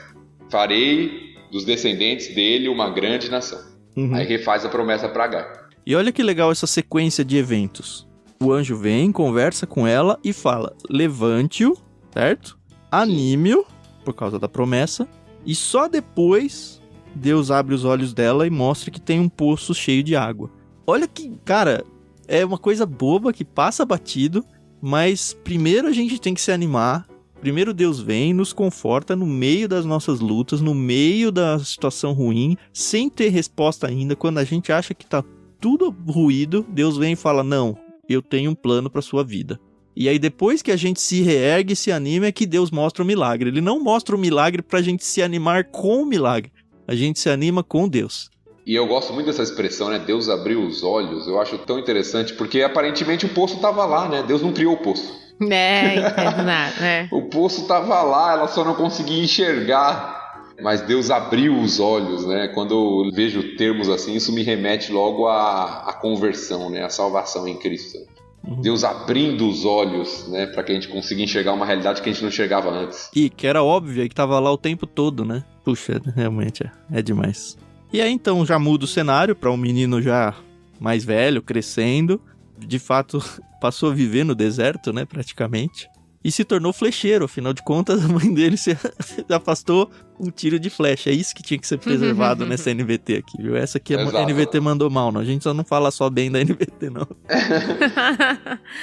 Farei dos descendentes dele uma grande nação. Aí refaz a promessa para Agar. E olha que legal essa sequência de eventos. O anjo vem, conversa com ela e fala, levante-o, certo? Anime-o, por causa da promessa. E só depois Deus abre os olhos dela e mostra que tem um poço cheio de água. Olha que, cara, é uma coisa boba que passa batido, mas primeiro a gente tem que se animar. Primeiro Deus vem, nos conforta no meio das nossas lutas, no meio da situação ruim, sem ter resposta ainda. Quando a gente acha que tá tudo ruído, Deus vem e fala, não, eu tenho um plano pra sua vida. E aí depois que a gente se reergue e se anima é que Deus mostra o milagre. Ele não mostra o milagre pra gente se animar com o milagre. A gente se anima com Deus. E eu gosto muito dessa expressão, né? Deus abriu os olhos. Eu acho tão interessante, porque aparentemente o poço estava lá, né? Deus não criou o poço. Entendo nada, né? O poço estava lá, ela só não conseguia enxergar. Mas Deus abriu os olhos, né? Quando eu vejo termos assim, isso me remete logo à conversão, né? À salvação em Cristo. Deus abrindo os olhos, né? Para que a gente consiga enxergar uma realidade que a gente não enxergava antes. E que era óbvia e que tava lá o tempo todo, né? Puxa, realmente é demais. E aí então já muda o cenário para um menino já mais velho, crescendo. De fato, passou a viver no deserto, né? Praticamente. E se tornou flecheiro, afinal de contas, a mãe dele se afastou um tiro de flecha. É isso que tinha que ser preservado nessa NVT aqui, viu? Essa aqui a NVT mandou mal, não. A gente só não fala só bem da NVT, não.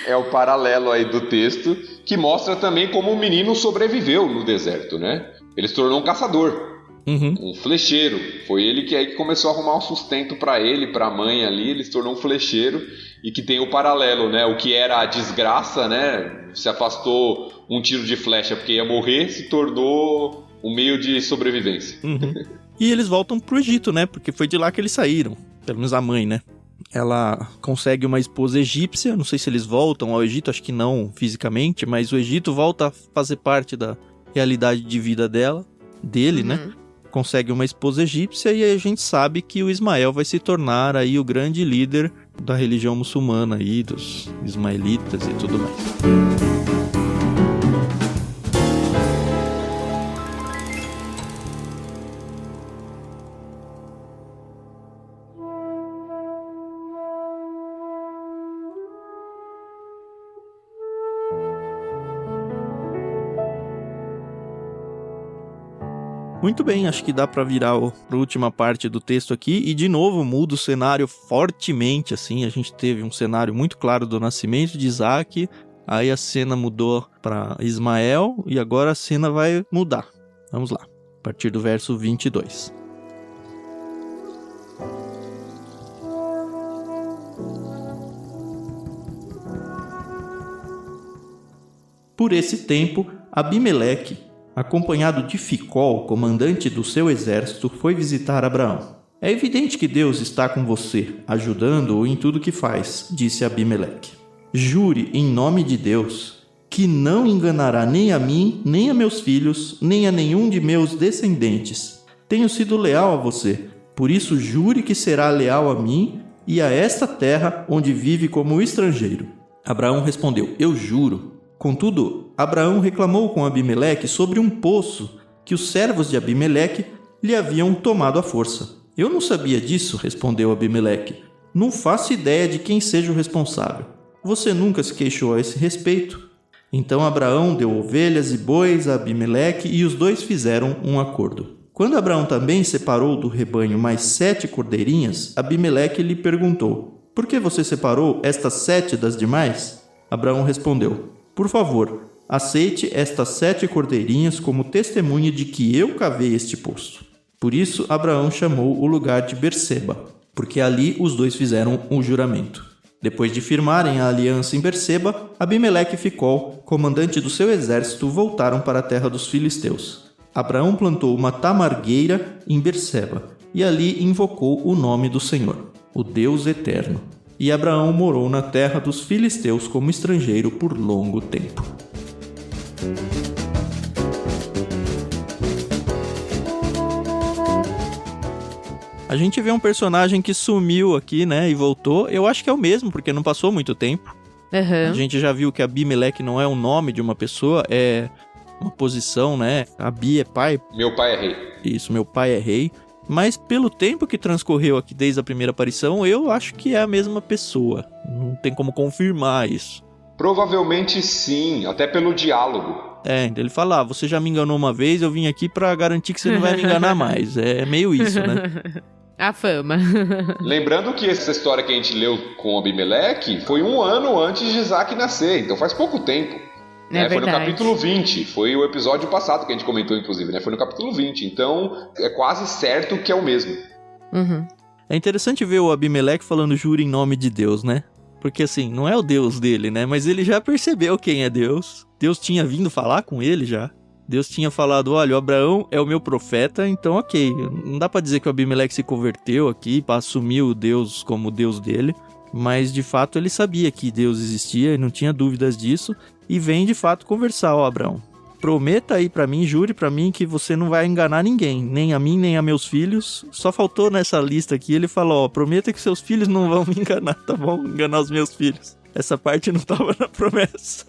É o paralelo aí do texto, que mostra também como o menino sobreviveu no deserto, né? Ele se tornou um caçador. Um flecheiro. Foi ele que aí começou a arrumar um sustento para ele, para a mãe ali. Ele se tornou um flecheiro e que tem o paralelo, né? O que era a desgraça, né? Se afastou um tiro de flecha porque ia morrer, se tornou um meio de sobrevivência. E eles voltam pro Egito, né? Porque foi de lá que eles saíram. Pelo menos a mãe, né? Ela consegue uma esposa egípcia. Não sei se eles voltam ao Egito, acho que não fisicamente, mas o Egito volta a fazer parte da realidade de vida dele, né? Consegue uma esposa egípcia e aí a gente sabe que o Ismael vai se tornar aí o grande líder da religião muçulmana aí, dos ismaelitas e tudo mais. Muito bem, acho que dá pra virar a última parte do texto aqui e de novo muda o cenário fortemente, assim, a gente teve um cenário muito claro do nascimento de Isaac, aí a cena mudou pra Ismael e agora a cena vai mudar. Vamos lá, a partir do verso 22. Por esse tempo, Abimeleque, acompanhado de Ficol, comandante do seu exército, foi visitar Abraão. É evidente que Deus está com você, ajudando-o em tudo que faz, disse Abimeleque. Jure em nome de Deus que não enganará nem a mim, nem a meus filhos, nem a nenhum de meus descendentes. Tenho sido leal a você, por isso jure que será leal a mim e a esta terra onde vive como estrangeiro. Abraão respondeu, eu juro. Contudo, Abraão reclamou com Abimeleque sobre um poço que os servos de Abimeleque lhe haviam tomado à força. Eu não sabia disso, respondeu Abimeleque. Não faço ideia de quem seja o responsável. Você nunca se queixou a esse respeito? Então Abraão deu ovelhas e bois a Abimeleque e os dois fizeram um acordo. Quando Abraão também separou do rebanho mais 7 cordeirinhas, Abimeleque lhe perguntou, por que você separou estas 7 das demais? Abraão respondeu, por favor, aceite estas 7 cordeirinhas como testemunha de que eu cavei este poço. Por isso, Abraão chamou o lugar de Berseba, porque ali os dois fizeram um juramento. Depois de firmarem a aliança em Berseba, Abimeleque e Ficol, comandante do seu exército, voltaram para a terra dos filisteus. Abraão plantou uma tamargueira em Berseba, e ali invocou o nome do Senhor, o Deus Eterno. E Abraão morou na terra dos filisteus como estrangeiro por longo tempo. A gente vê um personagem que sumiu aqui, né, e voltou. Eu acho que é o mesmo, porque não passou muito tempo. A gente já viu que Abimeleque não é o nome de uma pessoa, é uma posição, né? Abi é pai. Meu pai é rei. Isso, meu pai é rei. Mas pelo tempo que transcorreu aqui desde a primeira aparição, eu acho que é a mesma pessoa. Não tem como confirmar isso. Provavelmente sim, até pelo diálogo. Ele fala, você já me enganou uma vez, eu vim aqui pra garantir que você não vai me enganar mais. É meio isso, né? A fama. Lembrando que essa história que a gente leu com Abimeleque foi 1 ano antes de Isaac nascer, então faz pouco tempo. Foi no capítulo 20, foi o episódio passado que a gente comentou, inclusive, né? Foi no capítulo 20, então é quase certo que é o mesmo. É interessante ver o Abimeleque falando jura em nome de Deus, né? Porque assim, não é o Deus dele, né? Mas ele já percebeu quem é Deus. Deus tinha vindo falar com ele já. Deus tinha falado, olha, o Abraão é o meu profeta, então ok. Não dá pra dizer que o Abimeleque se converteu aqui pra assumir o Deus como o Deus dele. Mas de fato ele sabia que Deus existia e não tinha dúvidas disso. E vem de fato conversar, Abraão. Prometa aí pra mim, jure pra mim que você não vai enganar ninguém. Nem a mim, nem a meus filhos. Só faltou nessa lista aqui, ele falou, prometa que seus filhos não vão me enganar, tá bom? Enganar os meus filhos. Essa parte não tava na promessa.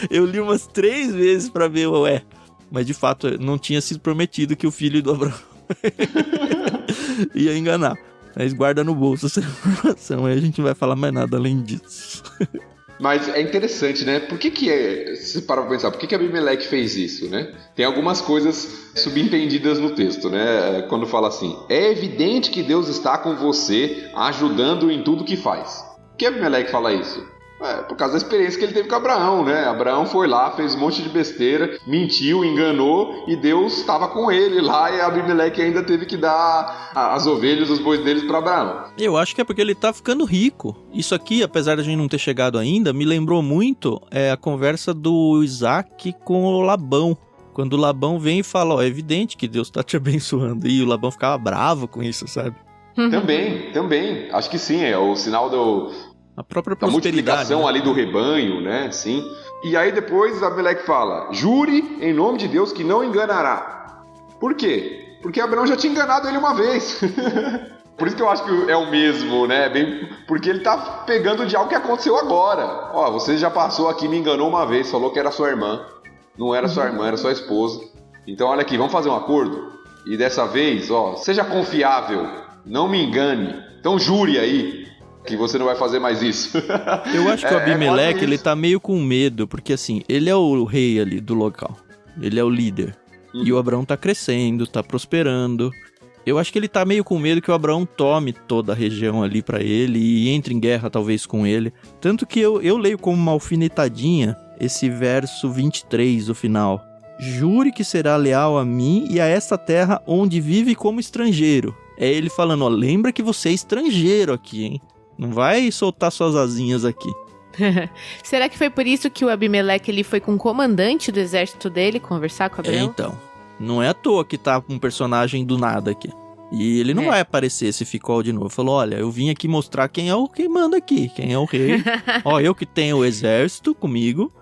Eu li umas 3 vezes pra ver, mas de fato não tinha sido prometido que o filho do Abraão ia enganar. Mas guarda no bolso essa informação, aí a gente não vai falar mais nada além disso. Mas é interessante, né? Por que se parar pra pensar, por que Abimeleque fez isso, né? Tem algumas coisas subentendidas no texto, né? Quando fala assim, é evidente que Deus está com você, ajudando em tudo que faz. Por que Abimeleque fala isso? Por causa da experiência que ele teve com Abraão, né? Abraão foi lá, fez um monte de besteira, mentiu, enganou, e Deus estava com ele lá, e Abimeleque ainda teve que dar as ovelhas, os bois deles para Abraão. Eu acho que é porque ele tá ficando rico. Isso aqui, apesar de a gente não ter chegado ainda, me lembrou muito a conversa do Isaac com o Labão. Quando o Labão vem e fala, é evidente que Deus tá te abençoando. E o Labão ficava bravo com isso, sabe? Também. Acho que sim, é o sinal a própria prosperidade, multiplicação, né? ali do rebanho, né? Sim. E aí depois Abimeleque fala, jure em nome de Deus que não enganará. Por quê? Porque Abraão já tinha enganado ele uma vez. Por isso que eu acho que é o mesmo, né? Porque ele tá pegando de algo que aconteceu agora. Ó, você já passou aqui, me enganou uma vez, falou que era sua irmã. Não era sua irmã, era sua esposa. Então olha aqui, vamos fazer um acordo? E dessa vez, ó, seja confiável, não me engane. Então jure aí que você não vai fazer mais isso. Eu acho que o Abimeleque, ele tá meio com medo, porque assim, ele é o rei ali do local. Ele é o líder. E o Abraão tá crescendo, tá prosperando. Eu acho que ele tá meio com medo que o Abraão tome toda a região ali pra ele e entre em guerra talvez com ele. Tanto que eu leio como uma alfinetadinha esse verso 23, o final. Jure que será leal a mim e a esta terra onde vive como estrangeiro. É ele falando, ó, lembra que você é estrangeiro aqui, hein? Não vai soltar suas asinhas aqui. Será que foi por isso que o Abimeleque ele foi com o comandante do exército dele conversar com Abraão? Então, não é à toa que tá um personagem do nada aqui. E ele não vai aparecer se ficou de novo. Falou, olha, eu vim aqui mostrar quem manda aqui, quem é o rei. Ó, eu que tenho o exército comigo,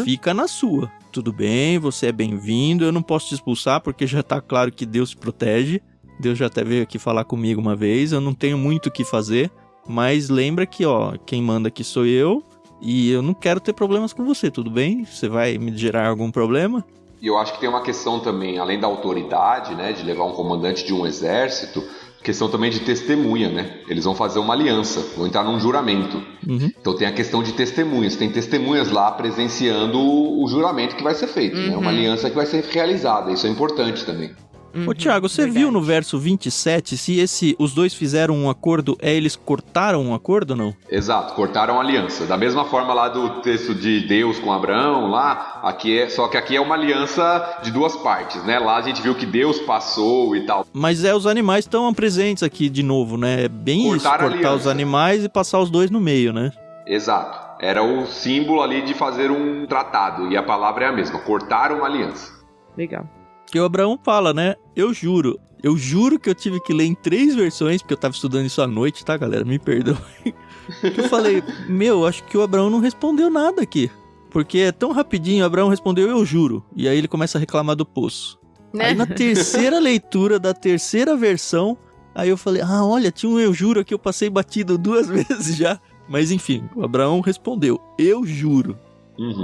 fica na sua. Tudo bem, você é bem-vindo, eu não posso te expulsar porque já tá claro que Deus te protege. Deus já até veio aqui falar comigo uma vez, eu não tenho muito o que fazer. Mas lembra que, ó, quem manda aqui sou eu e eu não quero ter problemas com você, tudo bem? Você vai me gerar algum problema? E eu acho que tem uma questão também, além da autoridade, né, de levar um comandante de um exército, questão também de testemunha, né? Eles vão fazer uma aliança, vão entrar num juramento. Então tem a questão de testemunhas, tem testemunhas lá presenciando o juramento que vai ser feito, né? Uma aliança que vai ser realizada, isso é importante também. Ô Thiago, você viu no verso 27, se os dois fizeram um acordo, eles cortaram um acordo ou não? Exato, cortaram a aliança. Da mesma forma lá do texto de Deus com Abraão, lá, só que aqui é uma aliança de duas partes, né? Lá a gente viu que Deus passou e tal. Mas os animais estão presentes aqui de novo, né? É bem Cortaram isso, cortar os animais e passar os dois no meio, né? Exato. Era o símbolo ali de fazer um tratado, e a palavra é a mesma, cortaram uma aliança. Legal. Que o Abraão fala, né? Eu juro que eu tive que ler em 3 versões, porque eu tava estudando isso à noite, tá, galera? Me perdoe. Eu falei, acho que o Abraão não respondeu nada aqui. Porque é tão rapidinho, o Abraão respondeu, eu juro. E aí ele começa a reclamar do poço. Aí na terceira leitura da terceira versão, aí eu falei, olha, tinha um eu juro aqui, eu passei batido 2 vezes já. Mas enfim, o Abraão respondeu, eu juro.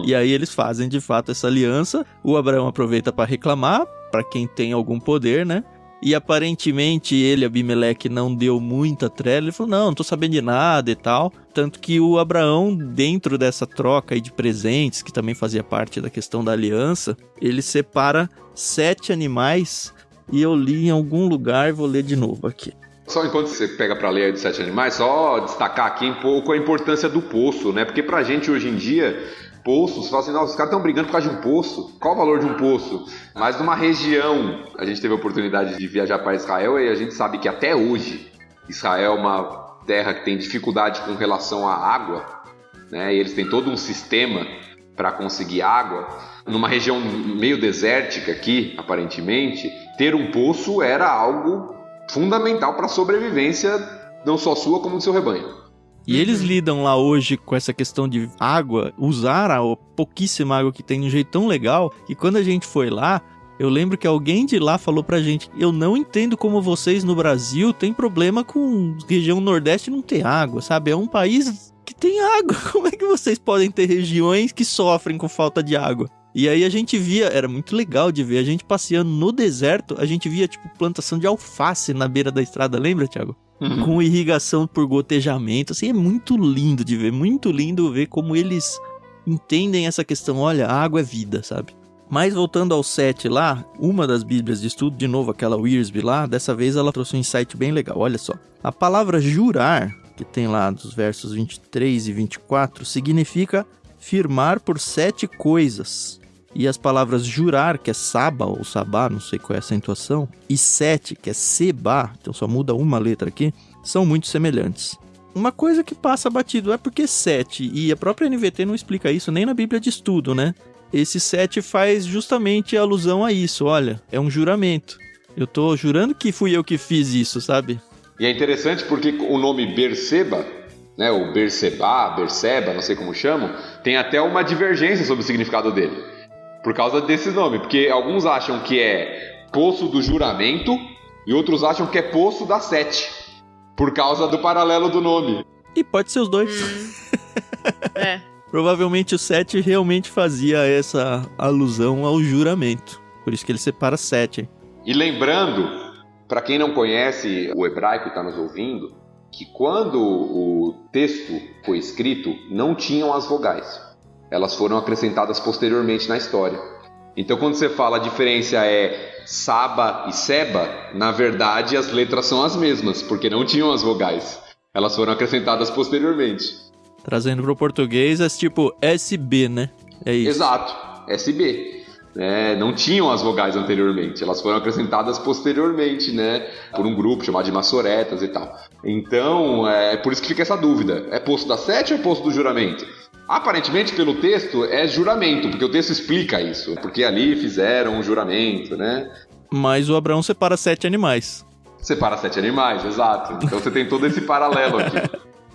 E aí eles fazem de fato essa aliança. O Abraão aproveita para reclamar, para quem tem algum poder, né? E aparentemente ele, Abimeleque, não deu muita trela. Ele falou, não tô sabendo de nada e tal. Tanto que o Abraão, dentro dessa troca aí de presentes, que também fazia parte da questão da aliança, ele separa 7 animais. E eu li em algum lugar, vou ler de novo aqui. Só enquanto você pega para ler aí dos 7 animais, só destacar aqui um pouco a importância do poço, né? Porque pra gente hoje em dia, poços, você fala assim, os caras estão brigando por causa de um poço. Qual o valor de um poço? Mas numa região, a gente teve a oportunidade de viajar para Israel e a gente sabe que até hoje, Israel é uma terra que tem dificuldade com relação à água, né? E eles têm todo um sistema para conseguir água. Numa região meio desértica aqui, aparentemente, ter um poço era algo fundamental para a sobrevivência, não só sua, como do seu rebanho. E eles lidam lá hoje com essa questão de água, usar a pouquíssima água que tem de um jeito tão legal, que quando a gente foi lá, eu lembro que alguém de lá falou pra gente, eu não entendo como vocês no Brasil têm problema com região nordeste não ter água, sabe? É um país que tem água, como é que vocês podem ter regiões que sofrem com falta de água? E aí a gente via, era muito legal de ver, a gente passeando no deserto, a gente via tipo plantação de alface na beira da estrada, lembra, Thiago? Com irrigação por gotejamento, assim, é muito lindo de ver, muito lindo ver como eles entendem essa questão, olha, a água é vida, sabe? Mas voltando ao 7 lá, uma das bíblias de estudo, de novo aquela Wiersbe lá, dessa vez ela trouxe um insight bem legal, olha só. A palavra jurar, que tem lá dos versos 23 e 24, significa firmar por 7 coisas. E as palavras jurar, que é saba ou sabá, não sei qual é a acentuação, e 7, que é sebá, então só muda uma letra aqui, são muito semelhantes. Uma coisa que passa batido é porque 7, e a própria NVT não explica isso nem na Bíblia de Estudo, né? Esse 7 faz justamente alusão a isso, olha, é um juramento. Eu tô jurando que fui eu que fiz isso, sabe? E é interessante porque o nome Berseba né, o Berseba, não sei como chamam, tem até uma divergência sobre o significado dele, por causa desse nome, porque alguns acham que é poço do juramento e outros acham que é poço da sete, por causa do paralelo do nome. E pode ser os dois. Provavelmente o 7 realmente fazia essa alusão ao juramento, por isso que ele separa 7. E lembrando, para quem não conhece o hebraico e está nos ouvindo, que quando o texto foi escrito, não tinham as vogais. Elas foram acrescentadas posteriormente na história. Então, quando você fala a diferença é Saba e Seba, na verdade as letras são as mesmas, porque não tinham as vogais. Elas foram acrescentadas posteriormente. Trazendo para o português, é tipo SB, né? É isso. Exato, SB. Não tinham as vogais anteriormente, elas foram acrescentadas posteriormente, né, por um grupo chamado de maçoretas e tal. Então, é por isso que fica essa dúvida: é poço da sete ou é poço do juramento? Aparentemente, pelo texto, é juramento, porque o texto explica isso, porque ali fizeram um juramento, né? Mas o Abraão separa 7 animais. Separa 7 animais, exato. Então você tem todo esse paralelo aqui.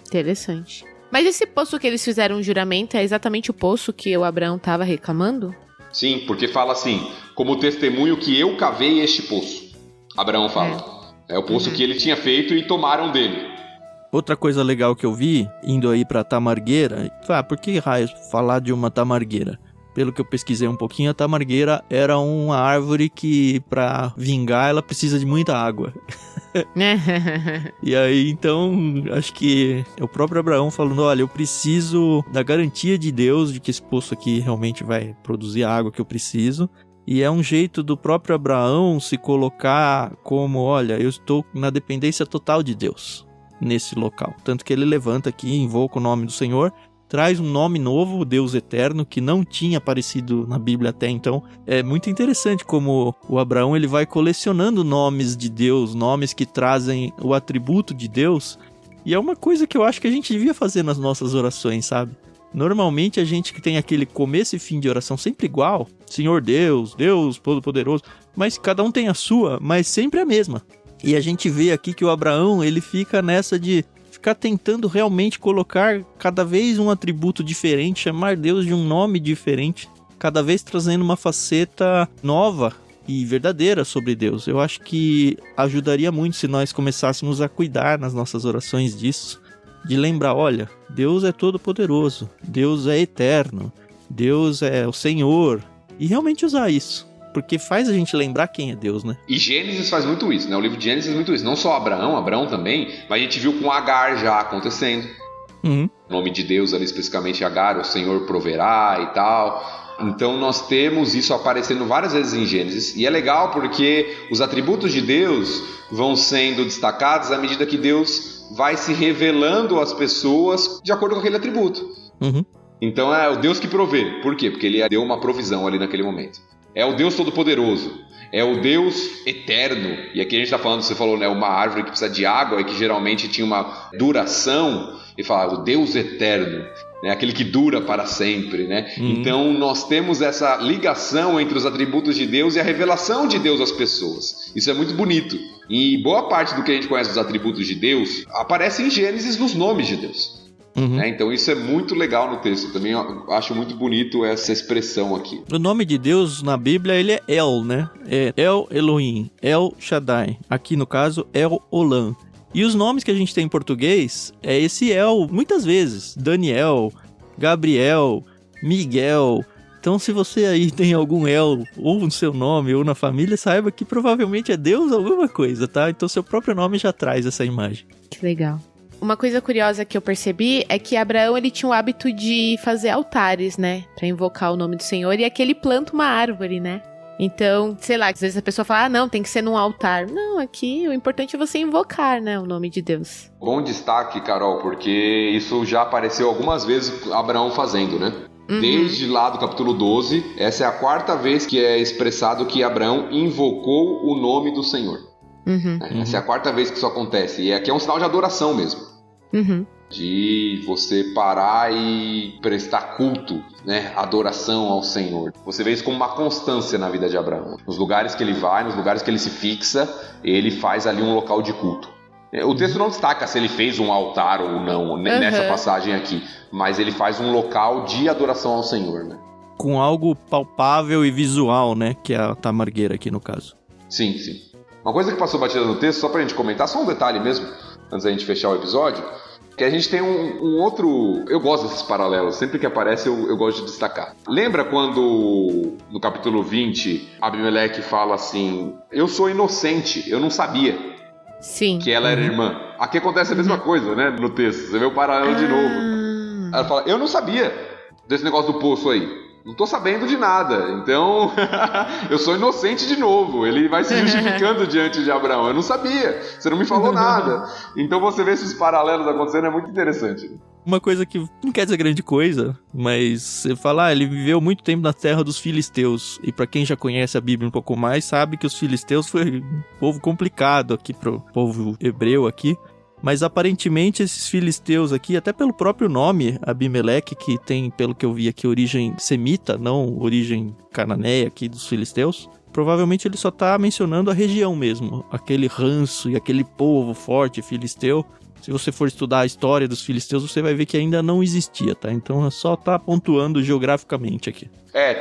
Interessante. Mas esse poço que eles fizeram um juramento é exatamente o poço que o Abraão estava reclamando? Sim, porque fala assim: como testemunho que eu cavei este poço. Abraão fala. É o poço que ele tinha feito e tomaram dele. Outra coisa legal que eu vi, indo aí pra tamargueira, por que raios falar de uma tamargueira? Pelo que eu pesquisei um pouquinho, a tamargueira era uma árvore que, pra vingar, ela precisa de muita água. E aí, então, acho que é o próprio Abraão falando: olha, eu preciso da garantia de Deus de que esse poço aqui realmente vai produzir a água que eu preciso. E é um jeito do próprio Abraão se colocar como: olha, eu estou na dependência total de Deus nesse local. Tanto que ele levanta aqui, invoca o nome do Senhor, traz um nome novo, o Deus Eterno, que não tinha aparecido na Bíblia até então. É muito interessante como o Abraão ele vai colecionando nomes de Deus, nomes que trazem o atributo de Deus. E é uma coisa que eu acho que a gente devia fazer nas nossas orações, sabe? Normalmente a gente que tem aquele começo e fim de oração sempre igual, Senhor Deus, Deus Todo-Poderoso, mas cada um tem a sua, mas sempre a mesma. E a gente vê aqui que o Abraão ele fica nessa de ficar tentando realmente colocar cada vez um atributo diferente, chamar Deus de um nome diferente, cada vez trazendo uma faceta nova e verdadeira sobre Deus. Eu acho que ajudaria muito se nós começássemos a cuidar nas nossas orações disso, de lembrar: olha, Deus é todo-poderoso, Deus é eterno, Deus é o Senhor, e realmente usar isso. Porque faz a gente lembrar quem é Deus, né? E Gênesis faz muito isso, né? O livro de Gênesis faz muito isso. Não só Abraão também, mas a gente viu com Agar já acontecendo. O nome de Deus ali, especificamente Agar, o Senhor proverá e tal. Então nós temos isso aparecendo várias vezes em Gênesis. E é legal porque os atributos de Deus vão sendo destacados à medida que Deus vai se revelando às pessoas de acordo com aquele atributo. Então é o Deus que provê. Por quê? Porque ele deu uma provisão ali naquele momento. É o Deus Todo-Poderoso, é o Deus Eterno. E aqui a gente está falando, você falou, né, uma árvore que precisa de água e que geralmente tinha uma duração. E fala, o Deus Eterno, né, aquele que dura para sempre, né? Então nós temos essa ligação entre os atributos de Deus e a revelação de Deus às pessoas. Isso é muito bonito. E boa parte do que a gente conhece dos atributos de Deus aparece em Gênesis nos nomes de Deus. Então isso é muito legal no texto. Também acho muito bonito essa expressão aqui. O nome de Deus na Bíblia ele é El, né? É El Elohim, El Shaddai. Aqui no caso El Olam. E os nomes que a gente tem em português é esse El muitas vezes: Daniel, Gabriel, Miguel. Então se você aí tem algum El ou no seu nome ou na família, saiba que provavelmente é Deus alguma coisa, tá? Então seu próprio nome já traz essa imagem. Que legal. Uma coisa curiosa que eu percebi é que Abraão ele tinha o hábito de fazer altares, né? Pra invocar o nome do Senhor, e aqui ele planta uma árvore, né? Então, sei lá, às vezes a pessoa fala: não, tem que ser num altar. Não, aqui o importante é você invocar, né? O nome de Deus. Bom destaque, Carol, porque isso já apareceu algumas vezes Abraão fazendo, né? Desde lá do capítulo 12, essa é a 4ª vez que é expressado que Abraão invocou o nome do Senhor. Essa é a 4ª vez que isso acontece. E aqui é um sinal de adoração mesmo. De você parar e prestar culto, né? Adoração ao Senhor. Você vê isso como uma constância na vida de Abraão. Nos lugares que ele vai, nos lugares que ele se fixa, ele faz ali um local de culto. O texto não destaca se ele fez um altar ou não nessa passagem aqui, mas ele faz um local de adoração ao Senhor, né? Com algo palpável e visual, né? Que é a tamargueira aqui no caso. Sim. Uma coisa que passou batida no texto, só pra gente comentar, só um detalhe mesmo, antes da gente fechar o episódio, que a gente tem um outro... Eu gosto desses paralelos, sempre que aparece eu gosto de destacar. Lembra quando, no capítulo 20, Abimeleque fala assim, eu sou inocente, eu não sabia que ela era irmã. Aqui acontece a mesma coisa, né, no texto, você vê o paralelo de novo. Ela fala, eu não sabia desse negócio do poço aí. Não tô sabendo de nada, então eu sou inocente de novo. Ele vai se justificando diante de Abraão. Eu não sabia, você não me falou nada. Então você vê esses paralelos acontecendo, é muito interessante. Uma coisa que não quer dizer grande coisa, mas você fala, ele viveu muito tempo na terra dos filisteus. E pra quem já conhece a Bíblia um pouco mais, sabe que os filisteus foi um povo complicado aqui pro povo hebreu aqui. Mas aparentemente esses filisteus aqui, até pelo próprio nome, Abimeleque, que tem, pelo que eu vi aqui, origem semita, não origem cananeia aqui dos filisteus, provavelmente ele só tá mencionando a região mesmo, aquele ranço e aquele povo forte filisteu. Se você for estudar a história dos filisteus, você vai ver que ainda não existia, tá? Então é só tá pontuando geograficamente aqui.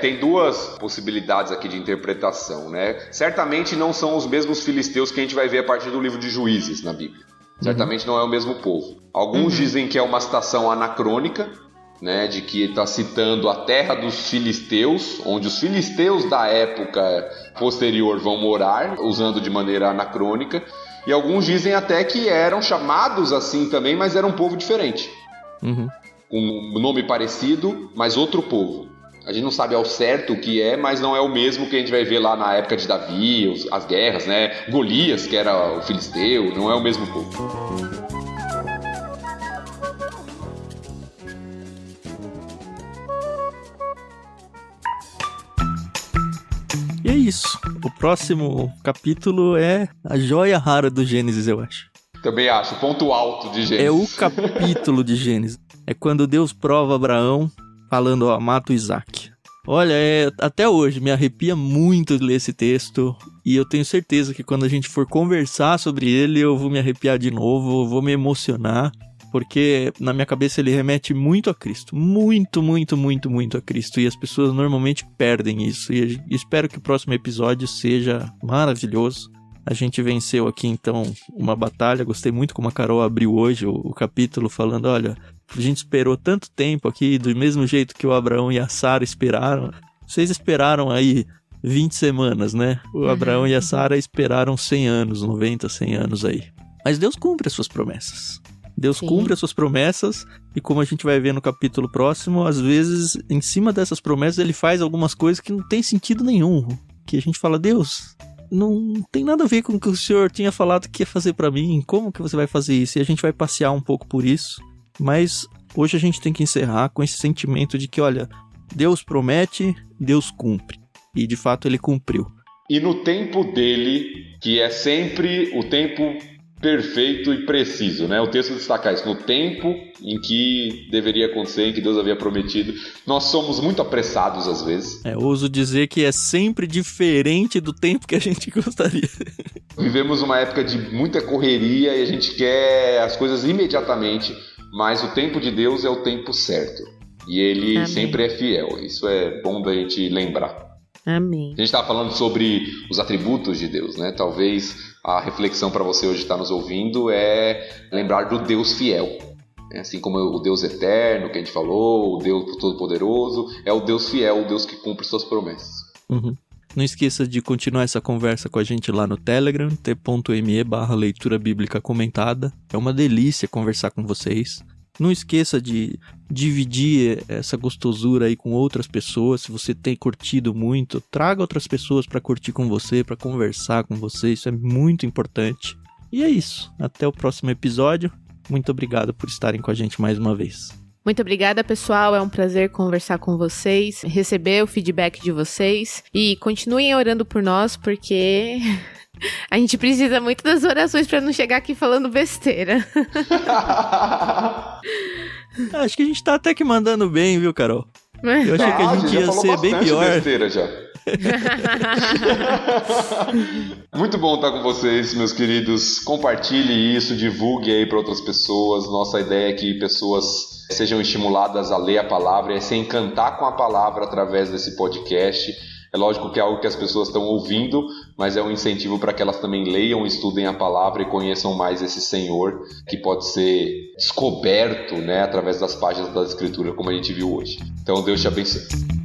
Tem duas possibilidades aqui de interpretação, né? Certamente não são os mesmos filisteus que a gente vai ver a partir do livro de Juízes na Bíblia. Certamente não é o mesmo povo. Alguns dizem que é uma citação anacrônica, né, de que está citando a terra dos filisteus, onde os filisteus da época posterior vão morar, usando de maneira anacrônica. E alguns dizem até que eram chamados assim também, mas era um povo diferente. Um nome parecido, mas outro povo. A gente não sabe ao certo o que é, mas não é o mesmo que a gente vai ver lá na época de Davi, as guerras, né? Golias, que era o filisteu, não é o mesmo povo. E é isso. O próximo capítulo é a joia rara do Gênesis, eu acho. Também acho, ponto alto de Gênesis. É o capítulo de Gênesis. É quando Deus prova Abraão, falando, mata o Isaac. Olha, até hoje me arrepia muito ler esse texto. E eu tenho certeza que quando a gente for conversar sobre ele, eu vou me arrepiar de novo, vou me emocionar. Porque na minha cabeça ele remete muito a Cristo. Muito, muito, muito, muito a Cristo. E as pessoas normalmente perdem isso. E espero que o próximo episódio seja maravilhoso. A gente venceu aqui, então, uma batalha. Gostei muito como a Carol abriu hoje o capítulo, falando, olha, a gente esperou tanto tempo aqui, do mesmo jeito que o Abraão e a Sara esperaram. Vocês esperaram aí 20 semanas, né? O Abraão e a Sara esperaram 100 anos, 90, 100 anos aí. Mas Deus cumpre as suas promessas. Deus cumpre as suas promessas, e como a gente vai ver no capítulo próximo, às vezes, em cima dessas promessas, ele faz algumas coisas que não tem sentido nenhum. Que a gente fala, Deus, não tem nada a ver com o que o Senhor tinha falado que ia fazer pra mim, como que você vai fazer isso? E a gente vai passear um pouco por isso, mas hoje a gente tem que encerrar com esse sentimento de que, olha, Deus promete, Deus cumpre, e de fato ele cumpriu. E no tempo dele, que é sempre o tempo perfeito e preciso, né? O texto destaca isso, no tempo em que deveria acontecer, em que Deus havia prometido. Nós somos muito apressados às vezes. Ouso dizer que é sempre diferente do tempo que a gente gostaria. Vivemos uma época de muita correria e a gente quer as coisas imediatamente, mas o tempo de Deus é o tempo certo. E Ele sempre é fiel. Isso é bom da gente lembrar. Amém. A gente estava falando sobre os atributos de Deus, né? Talvez a reflexão para você hoje estar nos ouvindo é lembrar do Deus fiel. Assim como o Deus eterno que a gente falou, o Deus todo-poderoso, é o Deus fiel, o Deus que cumpre suas promessas. Não esqueça de continuar essa conversa com a gente lá no Telegram, t.me/leitura bíblica comentada. É uma delícia conversar com vocês. Não esqueça de dividir essa gostosura aí com outras pessoas. Se você tem curtido muito, traga outras pessoas para curtir com você, para conversar com você. Isso é muito importante. E é isso. Até o próximo episódio. Muito obrigado por estarem com a gente mais uma vez. Muito obrigada, pessoal. É um prazer conversar com vocês, receber o feedback de vocês. E continuem orando por nós, porque a gente precisa muito das orações para não chegar aqui falando besteira. Acho que a gente tá até que mandando bem, viu, Carol? Eu achei que a gente ia ser bem pior. Besteira já. Muito bom estar com vocês, meus queridos. Compartilhe isso, divulgue aí para outras pessoas. Nossa ideia é que pessoas sejam estimuladas a ler a palavra e a se encantar com a palavra através desse podcast. É lógico que é algo que as pessoas estão ouvindo, mas é um incentivo para que elas também leiam, estudem a palavra e conheçam mais esse Senhor, que pode ser descoberto, né, através das páginas da Escritura, como a gente viu hoje. Então, Deus te abençoe.